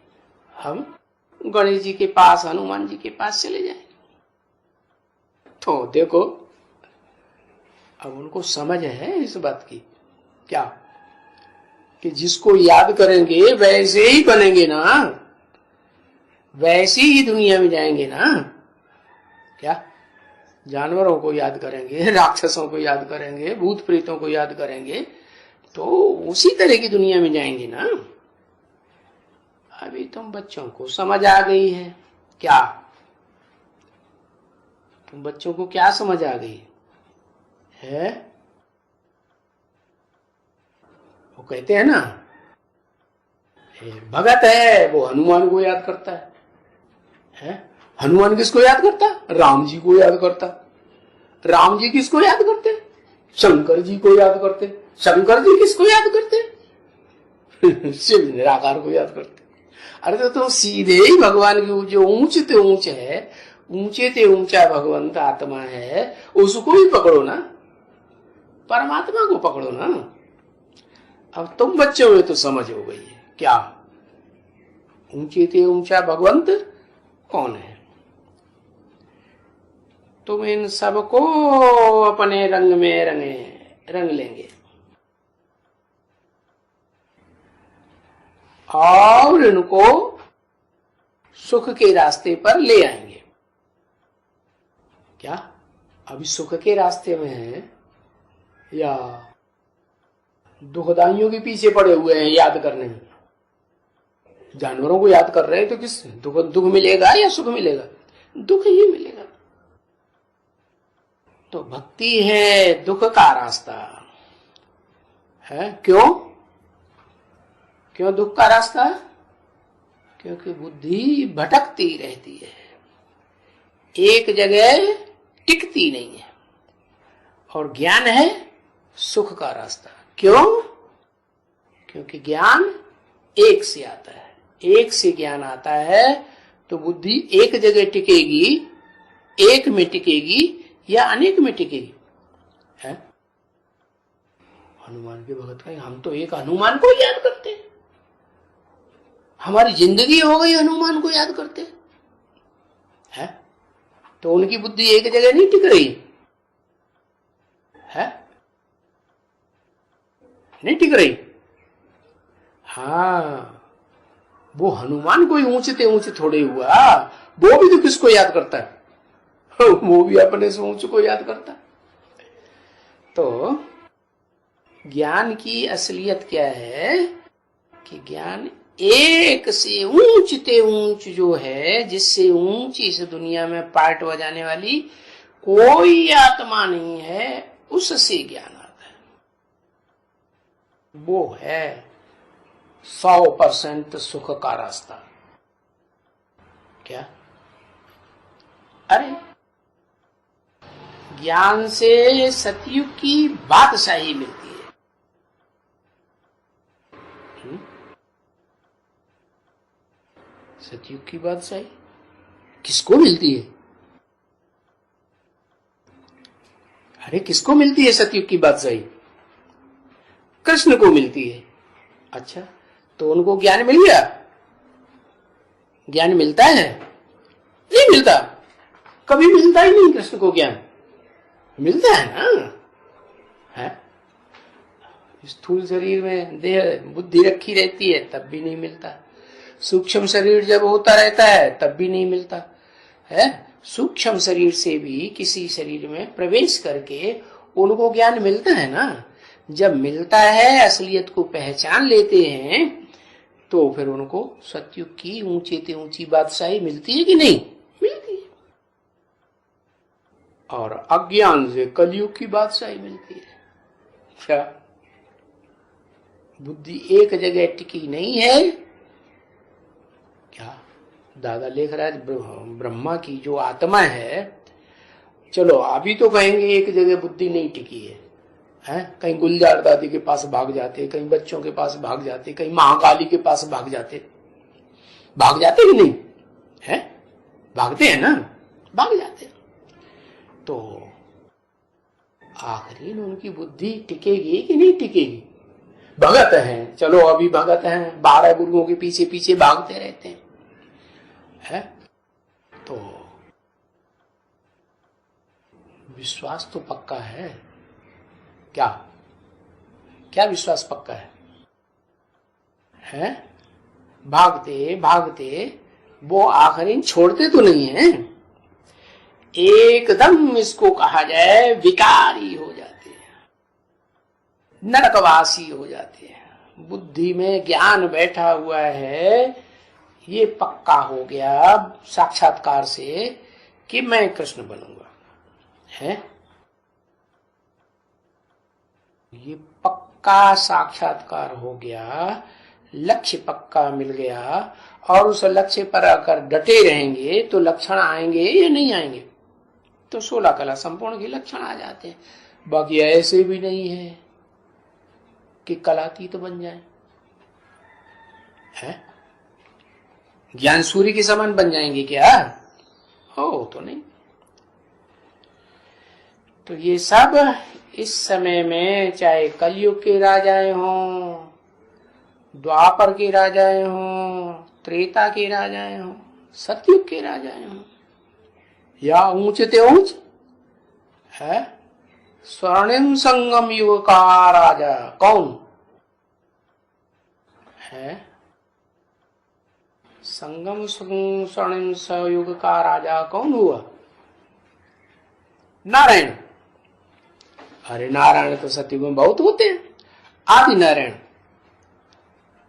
हम गणेश जी के पास, हनुमान जी के पास चले जाएंगे। तो देखो अब उनको समझ है इस बात की, क्या कि जिसको याद करेंगे वैसे ही बनेंगे ना, वैसी ही दुनिया में जाएंगे ना। क्या जानवरों को याद करेंगे, राक्षसों को याद करेंगे, भूत प्रेतों को याद करेंगे तो उसी तरह की दुनिया में जाएंगे ना। अभी तुम बच्चों को समझ आ गई है क्या? तुम बच्चों को क्या समझ आ गई है? वो कहते हैं ना भगत है वो हनुमान को याद करता है? हनुमान किसको याद करता? राम जी को याद करता। राम जी किसको याद करते? शंकर जी को याद करते। शंकर जी किसको याद करते? शिव निराकार को याद करते। अरे तो तुम सीधे ही भगवान की जो ऊंच ते ऊंच है, ऊंचे ते ऊंचा भगवंत आत्मा है, उसको ही पकड़ो ना, परमात्मा को पकड़ो ना। अब तुम बच्चों में तो समझ हो गई है क्या? ऊंचे ते ऊंचा भगवंत कौन है? तुम इन सबको अपने रंग में रंग लेंगे और इनको सुख के रास्ते पर ले आएंगे। क्या अभी सुख के रास्ते में है या दुखदाइयों के पीछे पड़े हुए हैं याद करने में? जानवरों को याद कर रहे हैं तो किस दुख मिलेगा या सुख मिलेगा? दुख ही मिलेगा। तो भक्ति है दुख का रास्ता है। क्यों दुख का रास्ता? क्योंकि बुद्धि भटकती रहती है, एक जगह टिकती नहीं है। और ज्ञान है सुख का रास्ता। क्यों? क्योंकि ज्ञान एक से आता है, एक से ज्ञान आता है तो बुद्धि एक जगह टिकेगी, एक में टिकेगी या अनेक में टिकेगी है? हनुमान के भगत का हम तो एक हनुमान को याद करते हैं, हमारी जिंदगी हो गई हनुमान को याद करते हैं। तो उनकी बुद्धि एक जगह नहीं टिक रही है, नहीं टिक रही। हाँ, वो हनुमान कोई ऊंचते ऊंचे थोड़े हुआ, वो भी तो किसको याद करता है? वो भी अपने से ऊंच को याद करता है। तो ज्ञान की असलियत क्या है कि ज्ञान एक से ऊंचते ऊंच जो है, जिससे ऊंची इस दुनिया में पार्ट बजाने वाली कोई आत्मा नहीं है, उससे ज्ञान आता है। वो है 100% सुख का रास्ता। क्या? अरे ज्ञान से सतयुग की बादशाही मिलती है। सतयुग की बादशाही किसको मिलती है? अरे किसको मिलती है सतयुग की बादशाही? कृष्ण को मिलती है। अच्छा, तो उनको ज्ञान मिल गया? ज्ञान मिलता है? नहीं मिलता, कभी मिलता ही नहीं। कृष्ण को ज्ञान मिलता है ना? है स्थूल शरीर में देह बुद्धि रखी रहती है तब भी नहीं मिलता। सूक्ष्म शरीर जब होता रहता है तब भी नहीं मिलता है। सूक्ष्म शरीर से भी किसी शरीर में प्रवेश करके उनको ज्ञान मिलता है ना। जब मिलता है, असलियत को पहचान लेते हैं, तो फिर उनको सतयुग की ऊंची से ऊंची बादशाही मिलती है कि नहीं? मिलती है। और अज्ञान से कलयुग की बादशाही मिलती है। क्या बुद्धि एक जगह टिकी नहीं है? क्या दादा लिख रहा है, ब्रह्मा की जो आत्मा है, चलो अभी तो कहेंगे एक जगह बुद्धि नहीं टिकी है, कहीं गुलजार दादी के पास भाग जाते, कहीं बच्चों के पास भाग जाते, कहीं महाकाली के पास भाग जाते कि नहीं है? भागते हैं ना, भाग जाते। तो आखिरी में उनकी बुद्धि टिकेगी कि नहीं टिकेगी? भगत हैं, चलो अभी भगत हैं, 12 गुरुओं के पीछे पीछे भागते रहते हैं। तो विश्वास तो पक्का है। क्या क्या विश्वास पक्का है? भागते भागते वो आखिरी छोड़ते तो नहीं है, एकदम इसको कहा जाए विकारी हो जाते हैं, नरकवासी हो जाते हैं। बुद्धि में ज्ञान बैठा हुआ है, ये पक्का हो गया साक्षात्कार से कि मैं कृष्ण बनूंगा है। ये पक्का साक्षात्कार हो गया, लक्ष्य पक्का मिल गया, और उस लक्ष्य पर अगर डटे रहेंगे तो लक्षण आएंगे या नहीं आएंगे? तो 16 कला संपूर्ण के लक्षण आ जाते हैं। बाकी ऐसे भी नहीं है कि कलातीत बन जाए, है? ज्ञान सूर्य के समान बन जाएंगे क्या? हो तो नहीं। तो ये सब इस समय में, चाहे कलयुग के राजाएं हों, द्वापर के राजाएं हों, त्रेता के राजाएं हों, सतयुग के राजाएं हों, या ऊंचते ऊंच है, स्वर्णिम संगम युग का राजा कौन है? संगम स्वर्णिम सयुग का राजा कौन हुआ? नारायण। अरे नारायण तो सतयुग में बहुत होते हैं। आदि नारायण।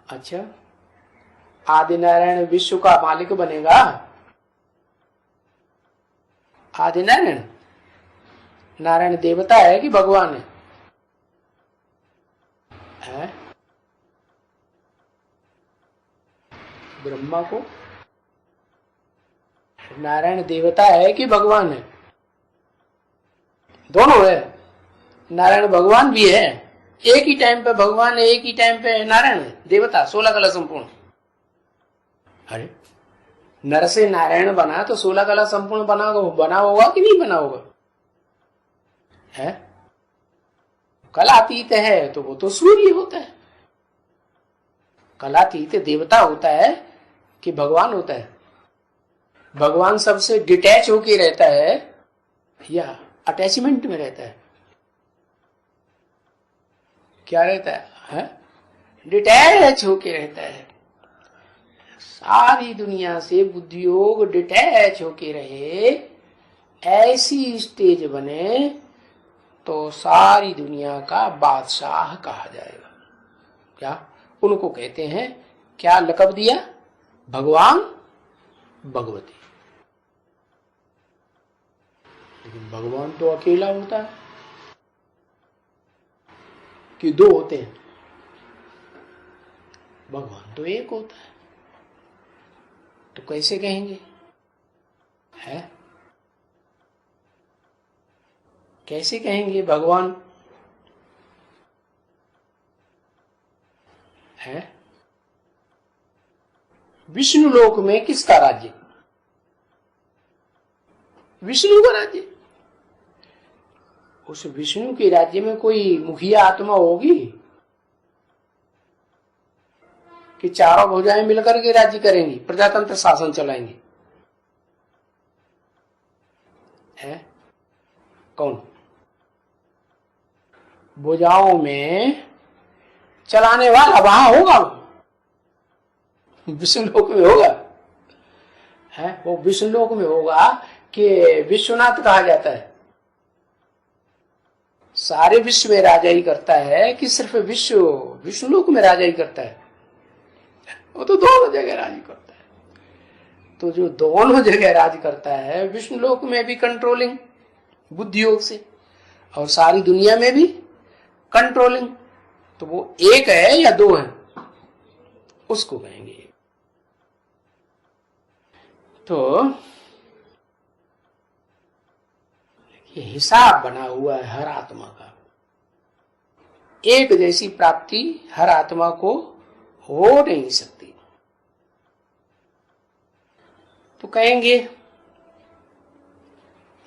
अच्छा, आदि नारायण विश्व का मालिक बनेगा? आदि नारायण, नारायण देवता है कि भगवान है? ब्रह्मा को नारायण देवता है कि भगवान है? दोनों है। नारायण भगवान भी है, एक ही टाइम पे भगवान है, एक ही टाइम पे नारायण है देवता, 16 कला संपूर्ण। अरे नर से नारायण बना तो 16 कला संपूर्ण बना होगा कि नहीं बना होगा? है कलातीत है तो वो तो सूर्य होता है। कलातीत देवता होता है कि भगवान होता है? भगवान सबसे डिटैच होके रहता है या अटैचमेंट में रहता है? क्या रहता है? डिटैच होके रहता है। सारी दुनिया से बुद्धियोग डिटैच होके रहे, ऐसी स्टेज बने तो सारी दुनिया का बादशाह कहा जाएगा। क्या उनको कहते हैं? क्या लक़ब दिया? भगवान भगवती। लेकिन भगवान तो अकेला होता है कि दो होते हैं? भगवान तो एक होता है। तो कैसे कहेंगे? है कैसे कहेंगे भगवान है? विष्णु लोक में किसका राज्य? विष्णु का राज्य। उस विष्णु के राज्य में कोई मुखिया आत्मा होगी कि चारों भुजाएं मिलकर के राज्य करेंगी, प्रजातंत्र शासन चलाएंगे? है कौन? भुजाओं में चलाने वाला वहां होगा, विष्णु लोक में होगा। है वो विष्णु लोक में होगा कि विश्वनाथ कहा जाता है? सारे विश्व में राजा ही करता है कि सिर्फ विष्णु लोक में राजा ही करता है? वो तो दोनों जगह राज करता है। तो जो दोनों जगह राज करता है, विष्णु लोक में भी कंट्रोलिंग बुद्धि योग से और सारी दुनिया में भी कंट्रोलिंग, तो वो एक है या दो है? उसको कहेंगे। तो ये हिसाब बना हुआ है हर आत्मा का। एक जैसी प्राप्ति हर आत्मा को हो नहीं सकती। तो कहेंगे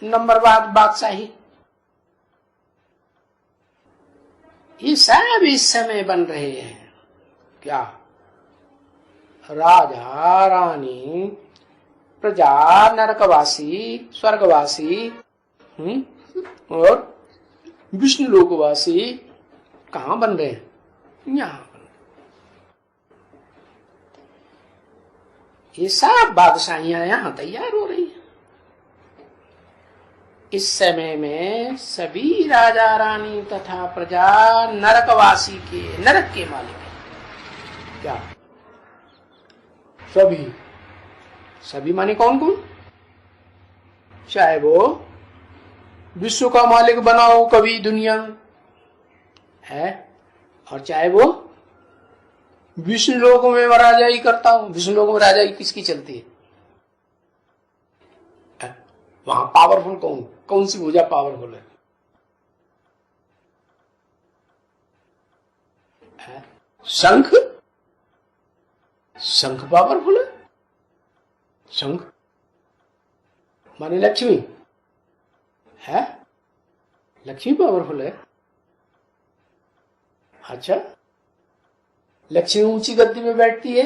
नंबरवार बादशाही। ये सब इस समय बन रहे हैं। क्या? राजा रानी, प्रजा, नरकवासी, स्वर्गवासी और विष्णु लोकवासी कहां बन रहे हैं? यहां। ये सब बादशाहियां यहां तैयार हो रही हैं। इस समय में सभी राजा रानी तथा प्रजा नरकवासी के, नरक के मालिक हैं। क्या? सभी माने कौन कौन? चाहे वो विश्व का मालिक बना हो कभी दुनिया में है, और चाहे वो विष्णु लोक में राजाई करता हो। विष्णु लोक में राजाई किसकी चलती है? वहां पावरफुल कौन सी भुजा पावरफुल है? शंख पावरफुल है। शंख माने लक्ष्मी है? लक्ष्मी पावरफुल है। अच्छा, लक्ष्मी ऊंची गद्दी में बैठती है?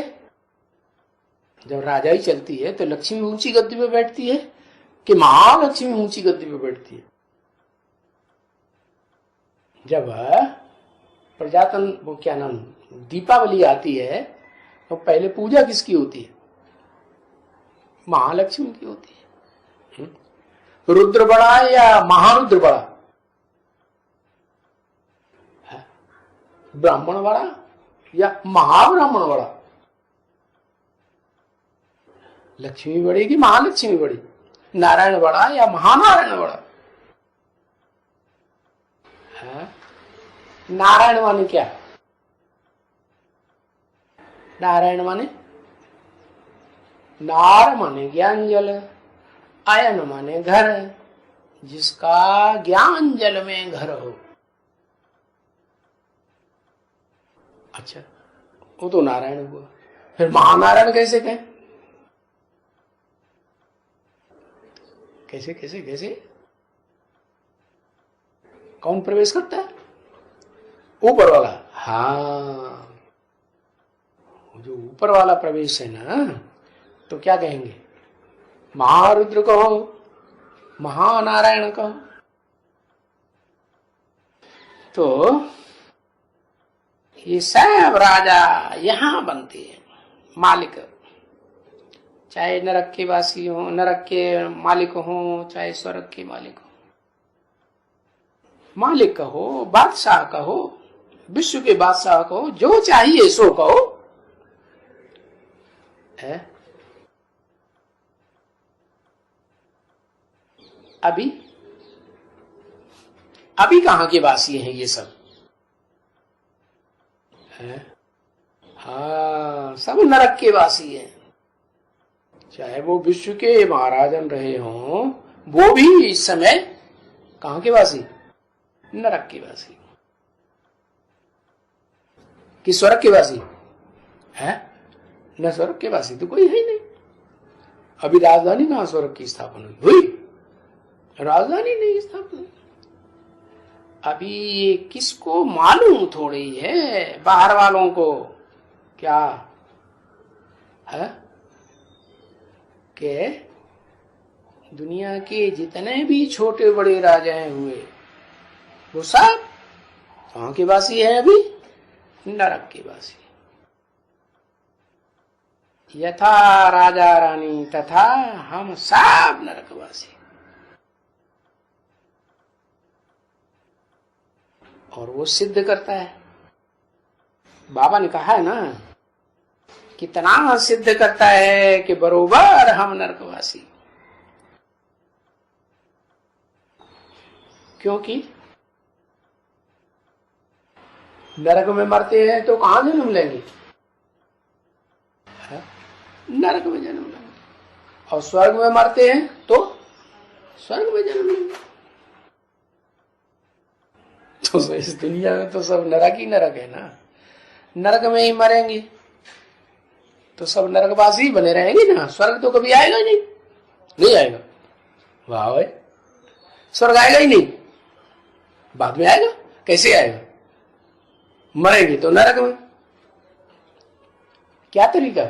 जब राजाई चलती है तो लक्ष्मी ऊंची गद्दी में बैठती है कि महालक्ष्मी ऊंची गद्दी में बैठती है? जब वो क्या नाम, दीपावली आती है तो पहले पूजा किसकी होती है? महालक्ष्मी की होती है। रुद्र बड़ा या महारुद्र बड़ा? ब्राह्मण बड़ा या महाब्राह्मण बड़ा? लक्ष्मी बड़ी कि महालक्ष्मी बड़ी? नारायण बड़ा या महानारायण बड़ा? है? नारायण माने क्या? नारायण माने नार माने ज्ञान जल, आयन माने घर, जिसका ज्ञान जल में घर हो। अच्छा, वो तो नारायण हुआ। फिर महानारायण कैसे कहें? कैसे कैसे कैसे? कौन प्रवेश करता है? ऊपर वाला। हाँ, जो ऊपर वाला प्रवेश है ना, तो क्या कहेंगे? महारुद्र कहो, महानारायण कहो। तो ये सब राजा यहां बनते हैं, मालिक, चाहे नरक के वासी हो, नरक के मालिक हो, चाहे स्वर्ग के मालिक हो। मालिक कहो, बादशाह कहो, विश्व के बादशाह कहो, जो चाहिए सो कहो। है? अभी कहां के वासी हैं ये सब? है? हाँ, सब नरक के वासी हैं। चाहे वो विश्व के महाराजन रहे हों, वो भी इस समय कहां के वासी? नरक के वासी। कि स्वर्ग के वासी है? न स्वर्ग के वासी तो कोई है ही नहीं। अभी राजधानी कहां स्वर्ग की स्थापना हुई? राजधानी नहीं स्थापना। अभी किसको मालूम थोड़ी है, बाहर वालों को क्या है कि दुनिया के जितने भी छोटे बड़े राजाएं हुए, वो सब कहां के वासी है? अभी नरक के वासी। यथा राजा रानी तथा हम सब नरकवासी। और वो सिद्ध करता है। बाबा ने कहा है ना, कितना सिद्ध करता है कि बरोबर हम नरकवासी। क्योंकि नरक में मरते हैं तो कहां जन्म लेंगे? नरक में जन्म लेंगे। और स्वर्ग में मरते हैं तो स्वर्ग में जन्म लेंगे। तो इस दुनिया में तो सब नरक ही नरक है ना। नरक में ही मरेंगे तो सब नरकवासी ही बने रहेंगे ना। स्वर्ग तो कभी आएगा ही नहीं, नहीं आएगा। वाह भाई, स्वर्ग आएगा ही नहीं, बाद में आएगा। कैसे आएगा? मरेंगे तो नरक में। क्या तरीका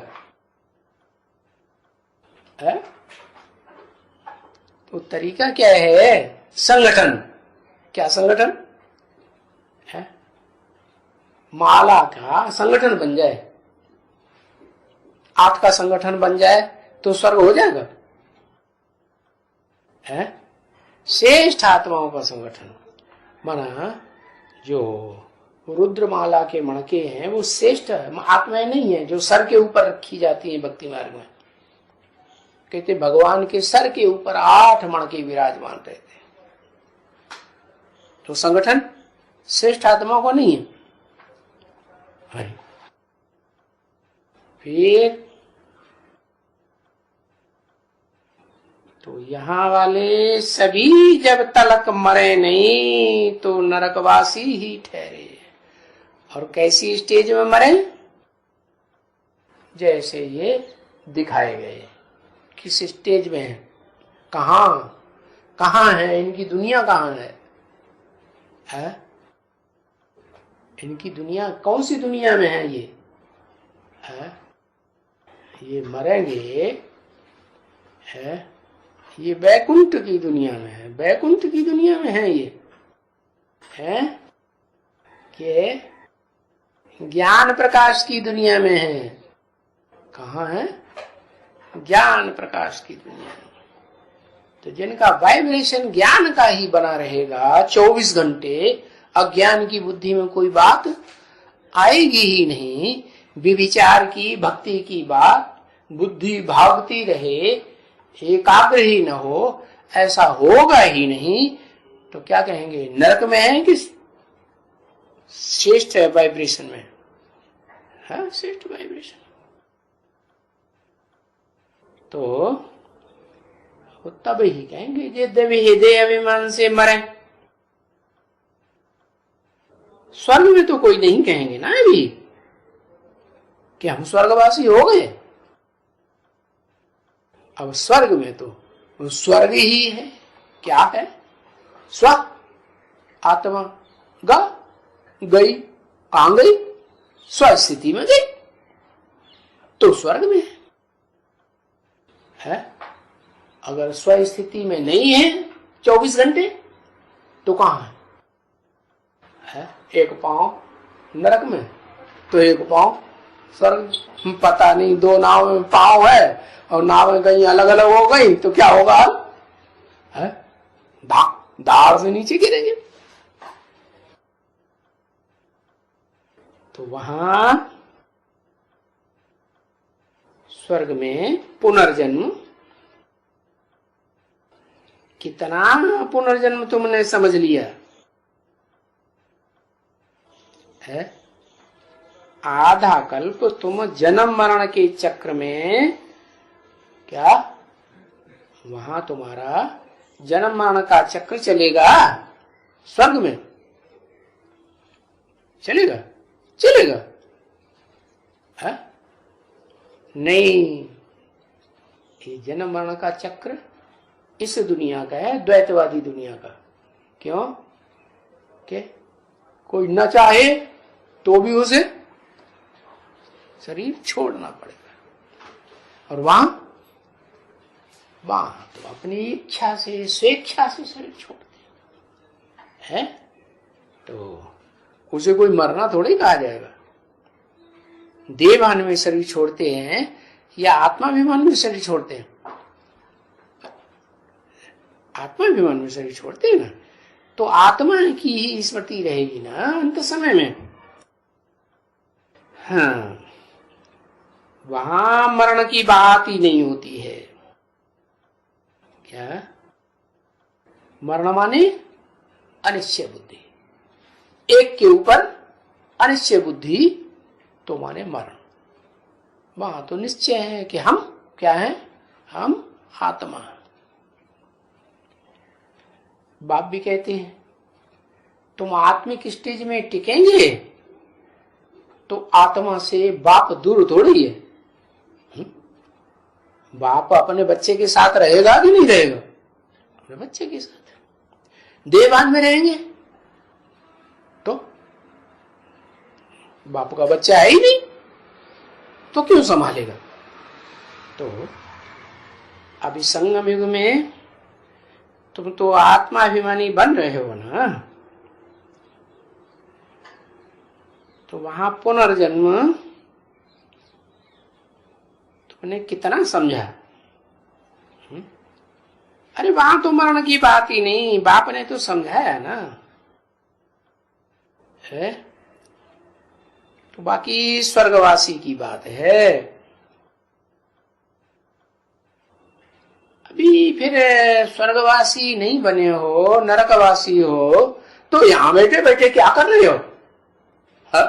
है? तो तरीका क्या है? संगठन। क्या संगठन है? माला का संगठन बन जाए, 8 का संगठन बन जाए तो स्वर्ग हो जाएगा। है श्रेष्ठ आत्माओं का संगठन। माना जो रुद्रमाला के मणके हैं वो श्रेष्ठ आत्माएं नहीं है जो सर के ऊपर रखी जाती हैं भक्ति मार्ग में। कहते भगवान के सर के ऊपर 8 मणके विराजमान रहते हैं। तो संगठन श्रेष्ठ आत्मा को नहीं है। फिर तो यहां वाले सभी जब तलक मरे नहीं तो नरकवासी ही ठहरे। और कैसी स्टेज में मरे? जैसे ये दिखाए गए। किस स्टेज में है? कहां है? इनकी दुनिया कहां है? इनकी दुनिया कौन सी दुनिया में है? ये है? ये मरेंगे है? ये बैकुंठ की दुनिया में है। बैकुंठ की दुनिया में है ये है कि ज्ञान प्रकाश की दुनिया में है। कहाँ है? ज्ञान प्रकाश की दुनिया। तो जिनका वाइब्रेशन ज्ञान का ही बना रहेगा 24 घंटे, अज्ञान की बुद्धि में कोई बात आएगी ही नहीं, विविचार की, भक्ति की बात, बुद्धि भागती रहे, एकाग्र ही न हो, ऐसा होगा ही नहीं। तो क्या कहेंगे, नरक में है कि श्रेष्ठ वाइब्रेशन में? है श्रेष्ठ वाइब्रेशन। तो वो तब ही कहेंगे जे देवी हृदय अभिमान से मरे। स्वर्ग में तो कोई नहीं कहेंगे ना अभी कि हम स्वर्गवासी हो गए। अब स्वर्ग में तो स्वर्ग ही है। क्या है? स्व आत्मा गई, कहां गई? स्वस्थिति में गई, तो स्वर्ग में है। अगर स्वस्थिति में नहीं है 24 घंटे तो कहां है? एक पांव नरक में तो एक पांव स्वर्ग। पता नहीं, दो नाव में पांव है और नाव में कहीं अलग अलग हो गई तो क्या होगा? है दाढ़ से नीचे गिरेंगे। तो वहां स्वर्ग में पुनर्जन्म, कितना पुनर्जन्म तुमने समझ लिया है? आधा कल्प तुम जन्म मरण के चक्र में, क्या वहां तुम्हारा जन्म मरण का चक्र चलेगा? स्वर्ग में चलेगा? चलेगा है? नहीं, ये जन्म मरण का चक्र इस दुनिया का है, द्वैतवादी दुनिया का। क्यों? के कोई न चाहे तो भी उसे शरीर छोड़ना पड़ेगा, और वहां तो अपनी इच्छा से, स्वेच्छा से शरीर छोड़ते हैं। तो उसे कोई मरना थोड़ी कहा जाएगा। देवान में शरीर छोड़ते हैं या आत्माभिमान में शरीर छोड़ते हैं? आत्माभिमान में शरीर छोड़ते हैं ना, तो आत्मा की ही स्मृति रहेगी ना अंत समय में। हाँ, वहां मरण की बात ही नहीं होती है। क्या मरण माने? अनिश्चय बुद्धि, एक के ऊपर अनिश्चय बुद्धि, तो माने मरण। वहां तो निश्चय है कि हम क्या है? हम आत्मा। बाप भी कहते हैं तुम आत्मिक स्टेज में टिकेंगे तो आत्मा से बाप दूर थोड़ी है। बाप अपने बच्चे के साथ रहेगा कि नहीं रहेगा? अपने बच्चे के साथ। देवान में रहेंगे तो बाप का बच्चा है ही नहीं, तो क्यों संभालेगा? तो अभी संगम युग में तुम तो आत्माभिमानी बन रहे हो ना, तो वहां पुनर्जन्म तुमने कितना समझा? अरे वहां तो मरण की बात ही नहीं, बाप ने तो समझाया ना है। तो बाकी स्वर्गवासी की बात है। अभी फिर स्वर्गवासी नहीं बने हो, नरकवासी हो, तो यहां बैठे बैठे क्या कर रहे हो? हा?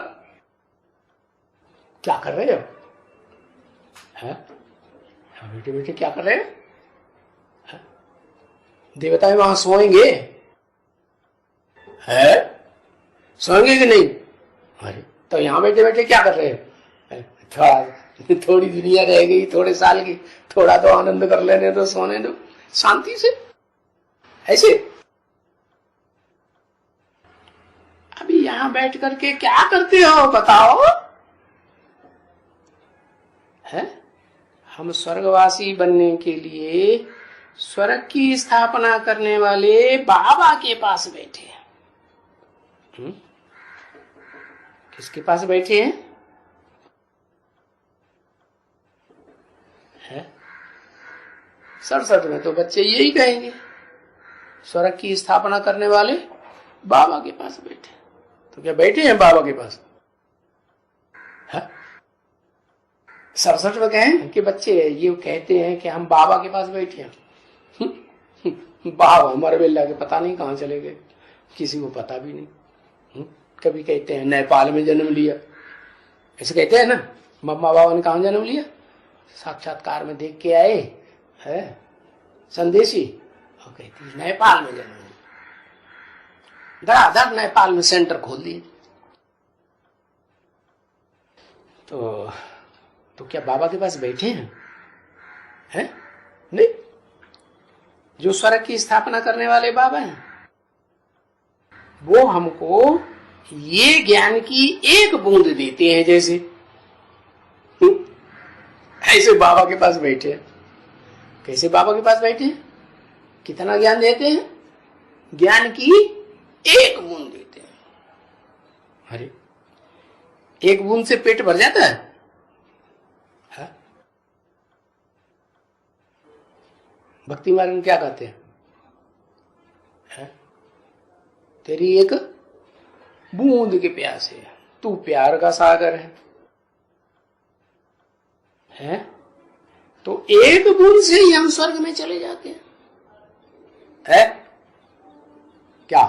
क्या कर रहे हो? यहां बैठे बैठे क्या कर रहे हो? देवता वहां सोएंगे है? सोएंगे कि नहीं? अरे तो यहां बैठे बैठे क्या कर रहे हो? थोड़ी दुनिया रह गई, थोड़े साल की, थोड़ा तो आनंद कर लेने दो, सोने दो शांति से। ऐसे अभी यहां बैठ करके क्या करते हो बताओ? है? हम स्वर्गवासी बनने के लिए स्वर्ग की स्थापना करने वाले बाबा के पास बैठे हैं। किसके पास बैठे हैं? है? 67 में तो बच्चे यही कहेंगे, स्वर्ग की स्थापना करने वाले बाबा के पास बैठे। तो क्या बैठे हैं बाबा के पास? 67 में कहें कि बच्चे ये कहते हैं कि हम बाबा के पास बैठे हैं। बाबा हमारे बेल्ला के पता नहीं कहाँ चले गए, किसी को पता भी नहीं। कभी कहते हैं नेपाल में जन्म लिया, ऐसे कहते हैं ना, मम्मा बाबा ने कहाँ जन्म लिया? साक्षात्कार में देख के आए है संदेशी, और कहती नेपाल में जन्म लिया। धड़ाधड़ नेपाल में सेंटर खोल दिए। तो क्या बाबा के पास बैठे हैं? नहीं, जो स्वर्ग की स्थापना करने वाले बाबा हैं वो हमको ये ज्ञान की एक बूंद देते हैं। जैसे ऐसे बाबा के पास बैठे हैं। कैसे बाबा के पास बैठे हैं? कितना ज्ञान देते हैं? ज्ञान की एक बूंद देते हैं। अरे एक बूंद से पेट भर जाता है? भक्ति मार्ग में क्या कहते हैं? तेरी एक बूंद के प्यासे है, तू प्यार का सागर है? तो एक बूंद से ही हम स्वर्ग में चले जाते हैं। क्या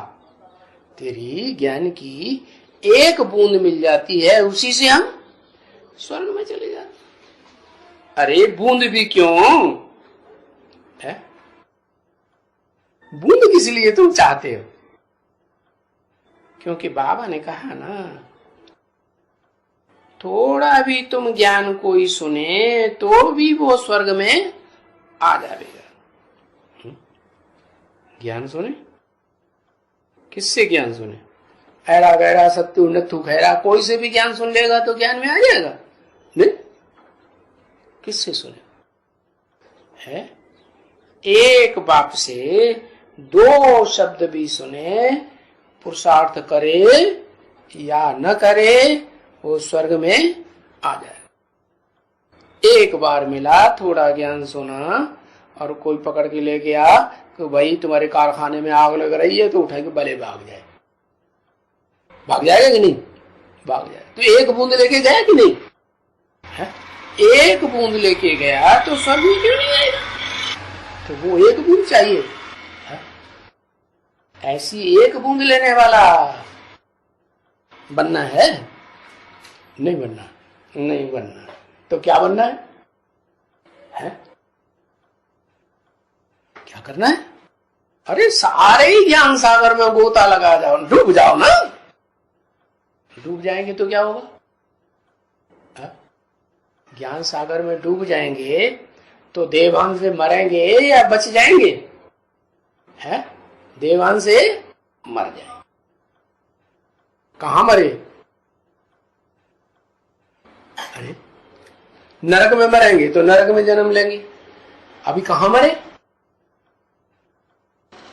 तेरी ज्ञान की एक बूंद मिल जाती है, उसी से हम स्वर्ग में चले जाते हैं। अरे बूंद भी क्यों है? बूंद किस लिए तुम चाहते हो? क्योंकि बाबा ने कहा ना, थोड़ा भी तुम ज्ञान कोई सुने तो भी वो स्वर्ग में आ जाएगा। ज्ञान सुने? किससे ज्ञान सुने? ऐरा गैरा सत्तू नत्थु खैरा, कोई से भी ज्ञान सुन लेगा तो ज्ञान में आ जाएगा? नहीं, किससे सुने? है एक बाप से दो शब्द भी सुने, पुरुषार्थ करे या न करे, वो स्वर्ग में आ जाए। एक बार मिला, थोड़ा ज्ञान सुना और कोई पकड़ के ले गया कि भाई तुम्हारे कारखाने में आग लग रही है, तो उठा के भले भाग जाए। भाग जाएगा कि नहीं? भाग जाए। तो एक बूंद लेके गया कि नहीं? है? एक बूंद लेके गया तो स्वर्ग में क्यों नहीं आएगा? तो वो एक बूंद चाहिए। ऐसी एक बूंद लेने वाला बनना है? नहीं बनना, नहीं बनना। तो क्या बनना है? क्या करना है? अरे सारे ही ज्ञान सागर में गोता लगा जाओ, डूब जाओ ना। डूब जाएंगे तो क्या होगा? ज्ञान सागर में डूब जाएंगे तो देवांश से मरेंगे या बच जाएंगे? है? देवांश से मर जाएंगे। कहां मरे? अरे नरक में मरेंगे तो नरक में जन्म लेंगे। अभी कहां मरे?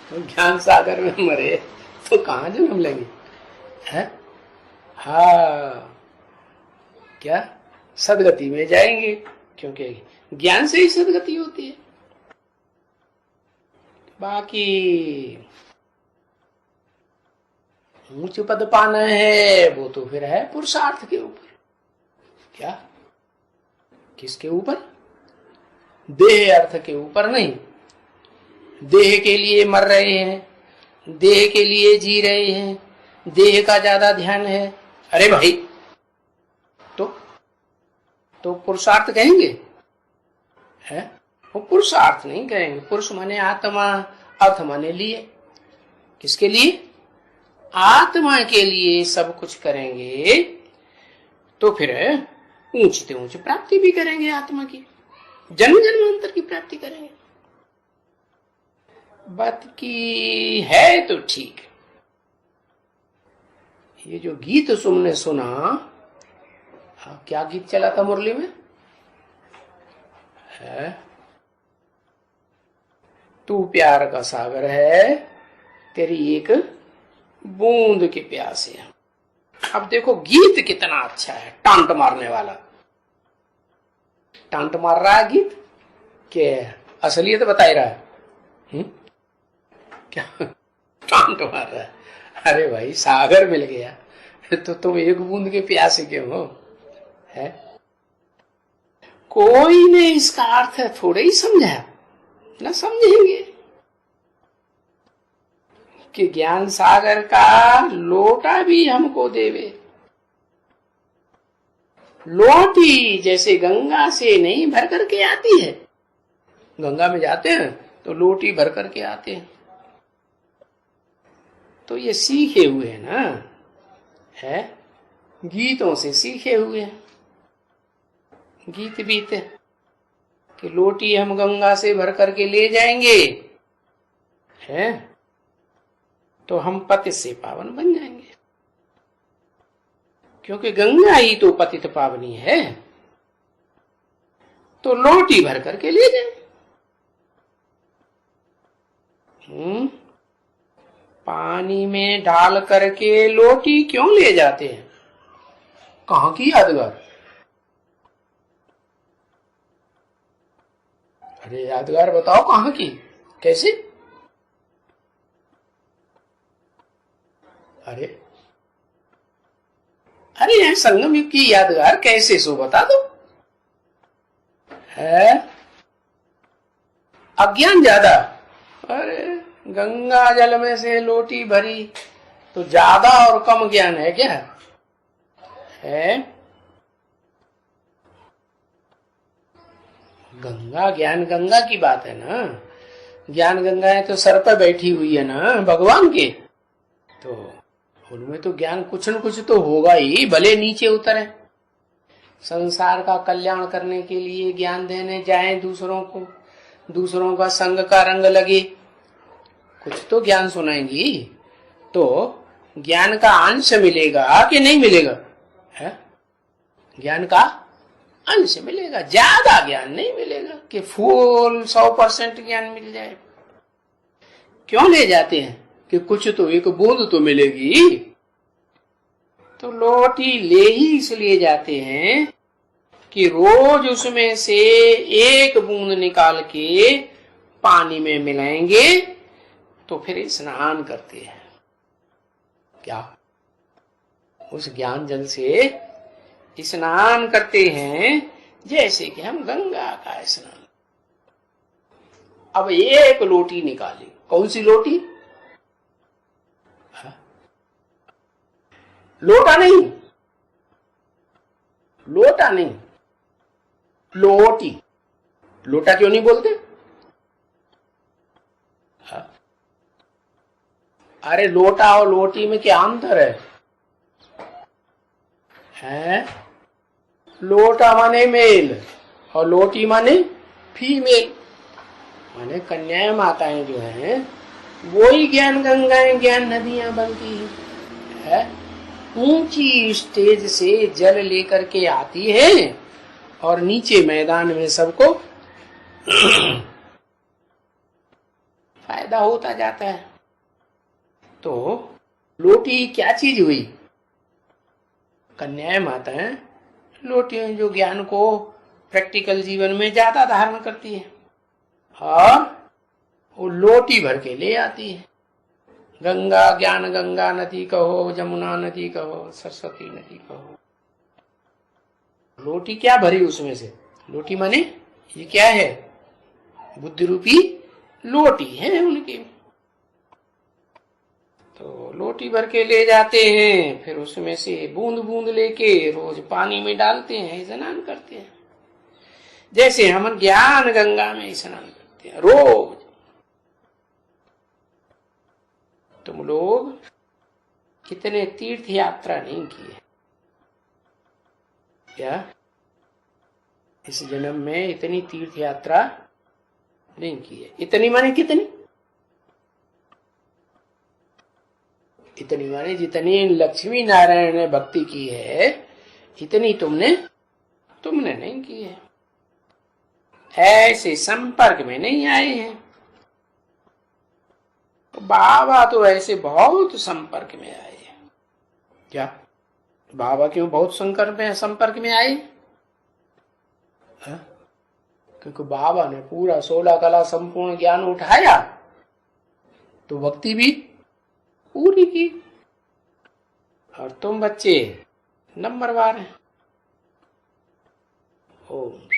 तो ज्ञान सागर में मरे तो कहां जन्म लेंगे? है? हाँ, क्या सदगति में जाएंगे, क्योंकि ज्ञान से ही सदगति होती है। बाकी ऊंच पद पाना है वो तो फिर है पुरुषार्थ के ऊपर। क्या? किसके ऊपर? देह अर्थ के ऊपर नहीं। देह के लिए मर रहे हैं, देह के लिए जी रहे हैं, देह का ज्यादा ध्यान है। अरे भाई, तो पुरुषार्थ कहेंगे? है? वो पुरुषार्थ नहीं कहेंगे। पुरुष माने आत्मा, अर्थ माने लिए। किसके लिए? आत्मा के लिए सब कुछ करेंगे तो फिर ऊंची से ऊंची प्राप्ति भी करेंगे। आत्मा की जन्म जन्मांतर की प्राप्ति करेंगे। बात की है तो ठीक। ये जो गीत तुमने सुना, क्या गीत चला था मुरली में? है तू प्यार का सागर है, तेरी एक बूंद के प्यासे है। अब देखो गीत कितना अच्छा है, टांट मारने वाला। टांट मार रहा है गीत के असलियत बता ही रहा है। क्या टांट मार रहा है? अरे भाई सागर मिल गया तो तुम एक बूंद के प्यासे क्यों हो? है कोई ने इसका अर्थ थोड़े ही समझा, ना समझेंगे कि ज्ञान सागर का लोटा भी हमको देवे। लोटी जैसे गंगा से नहीं भर करके आती है, गंगा में जाते हैं तो लोटी भर करके आते हैं, तो ये सीखे हुए हैं ना, है गीतों से सीखे हुए हैं, गीत बीते कि लोटी हम गंगा से भर करके ले जाएंगे, है तो हम पतित से पावन बन जाएंगे, क्योंकि गंगा ही तो पतित पावनी है, तो लोटी भर करके ले जाए। पानी में डाल करके लोटी क्यों ले जाते हैं? कहां की यादगार? अरे यादगार बताओ कहां की, कैसे? अरे अरे यह संगम युग की यादगार कैसे, सो बता दो। है अज्ञान ज्यादा। अरे गंगा जल में से लोटी भरी तो ज्यादा और कम ज्ञान है क्या? है गंगा ज्ञान गंगा की बात है ना, ज्ञान गंगा है तो सर पर बैठी हुई है ना भगवान के, तो उनमें तो ज्ञान कुछ न कुछ तो होगा ही, भले नीचे उतरे, संसार का कल्याण करने के लिए ज्ञान देने जाए दूसरों को, दूसरों का संग का रंग लगे, कुछ तो ज्ञान सुनाएंगी, तो ज्ञान का अंश मिलेगा कि नहीं मिलेगा? है ज्ञान का अंश मिलेगा, ज्यादा ज्ञान नहीं मिलेगा कि फुल 100% ज्ञान मिल जाए। क्यों ले जाते हैं कि कुछ तो एक बूंद तो मिलेगी, तो लोटी ले ही इसलिए जाते हैं कि रोज उसमें से एक बूंद निकाल के पानी में मिलाएंगे तो फिर स्नान करते हैं। क्या उस ज्ञान जल से स्नान करते हैं जैसे कि हम गंगा का स्नान। अब एक लोटी निकाली, कौन सी लोटी? लोटा नहीं, लोटा नहीं, लोटी। लोटा क्यों नहीं बोलते? अरे लोटा और लोटी में क्या अंतर है? हैं? लोटा माने मेल और लोटी माने फीमेल, माने कन्याएं माताएं जो हैं वो ही ज्ञान गंगाएं ज्ञान नदियां बनती है। ऊंची स्टेज से जल लेकर के आती है और नीचे मैदान में सबको फायदा होता जाता है। तो लोटी क्या चीज हुई? कन्याएं माताएं लोटी जो ज्ञान को प्रैक्टिकल जीवन में ज्यादा धारण करती है और वो लोटी भर के ले आती है। गंगा ज्ञान गंगा नदी कहो, जमुना नदी कहो, सरस्वती नदी कहो, लोटी क्या भरी उसमें से? लोटी माने ये क्या है? बुद्धि रूपी लोटी है उनकी। तो लोटी भर के ले जाते हैं, फिर उसमें से बूंद बूंद लेके रोज पानी में डालते हैं, स्नान करते हैं, जैसे हम ज्ञान गंगा में स्नान करते हैं रोज। तुम लोग कितने तीर्थ यात्रा नहीं किए क्या? इस जन्म में इतनी तीर्थ यात्रा नहीं की है। इतनी माने कितनी? इतनी माने जितनी लक्ष्मी नारायण ने भक्ति की है इतनी तुमने नहीं की है। ऐसे संपर्क में नहीं आए हैं। बाबा तो ऐसे बहुत संपर्क में आए हैं। क्या बाबा क्यों बहुत संपर्क में आए? क्योंकि बाबा ने पूरा 16 कला संपूर्ण ज्ञान उठाया तो भक्ति भी पूरी की। और तुम बच्चे नंबरवार हैं। ओम।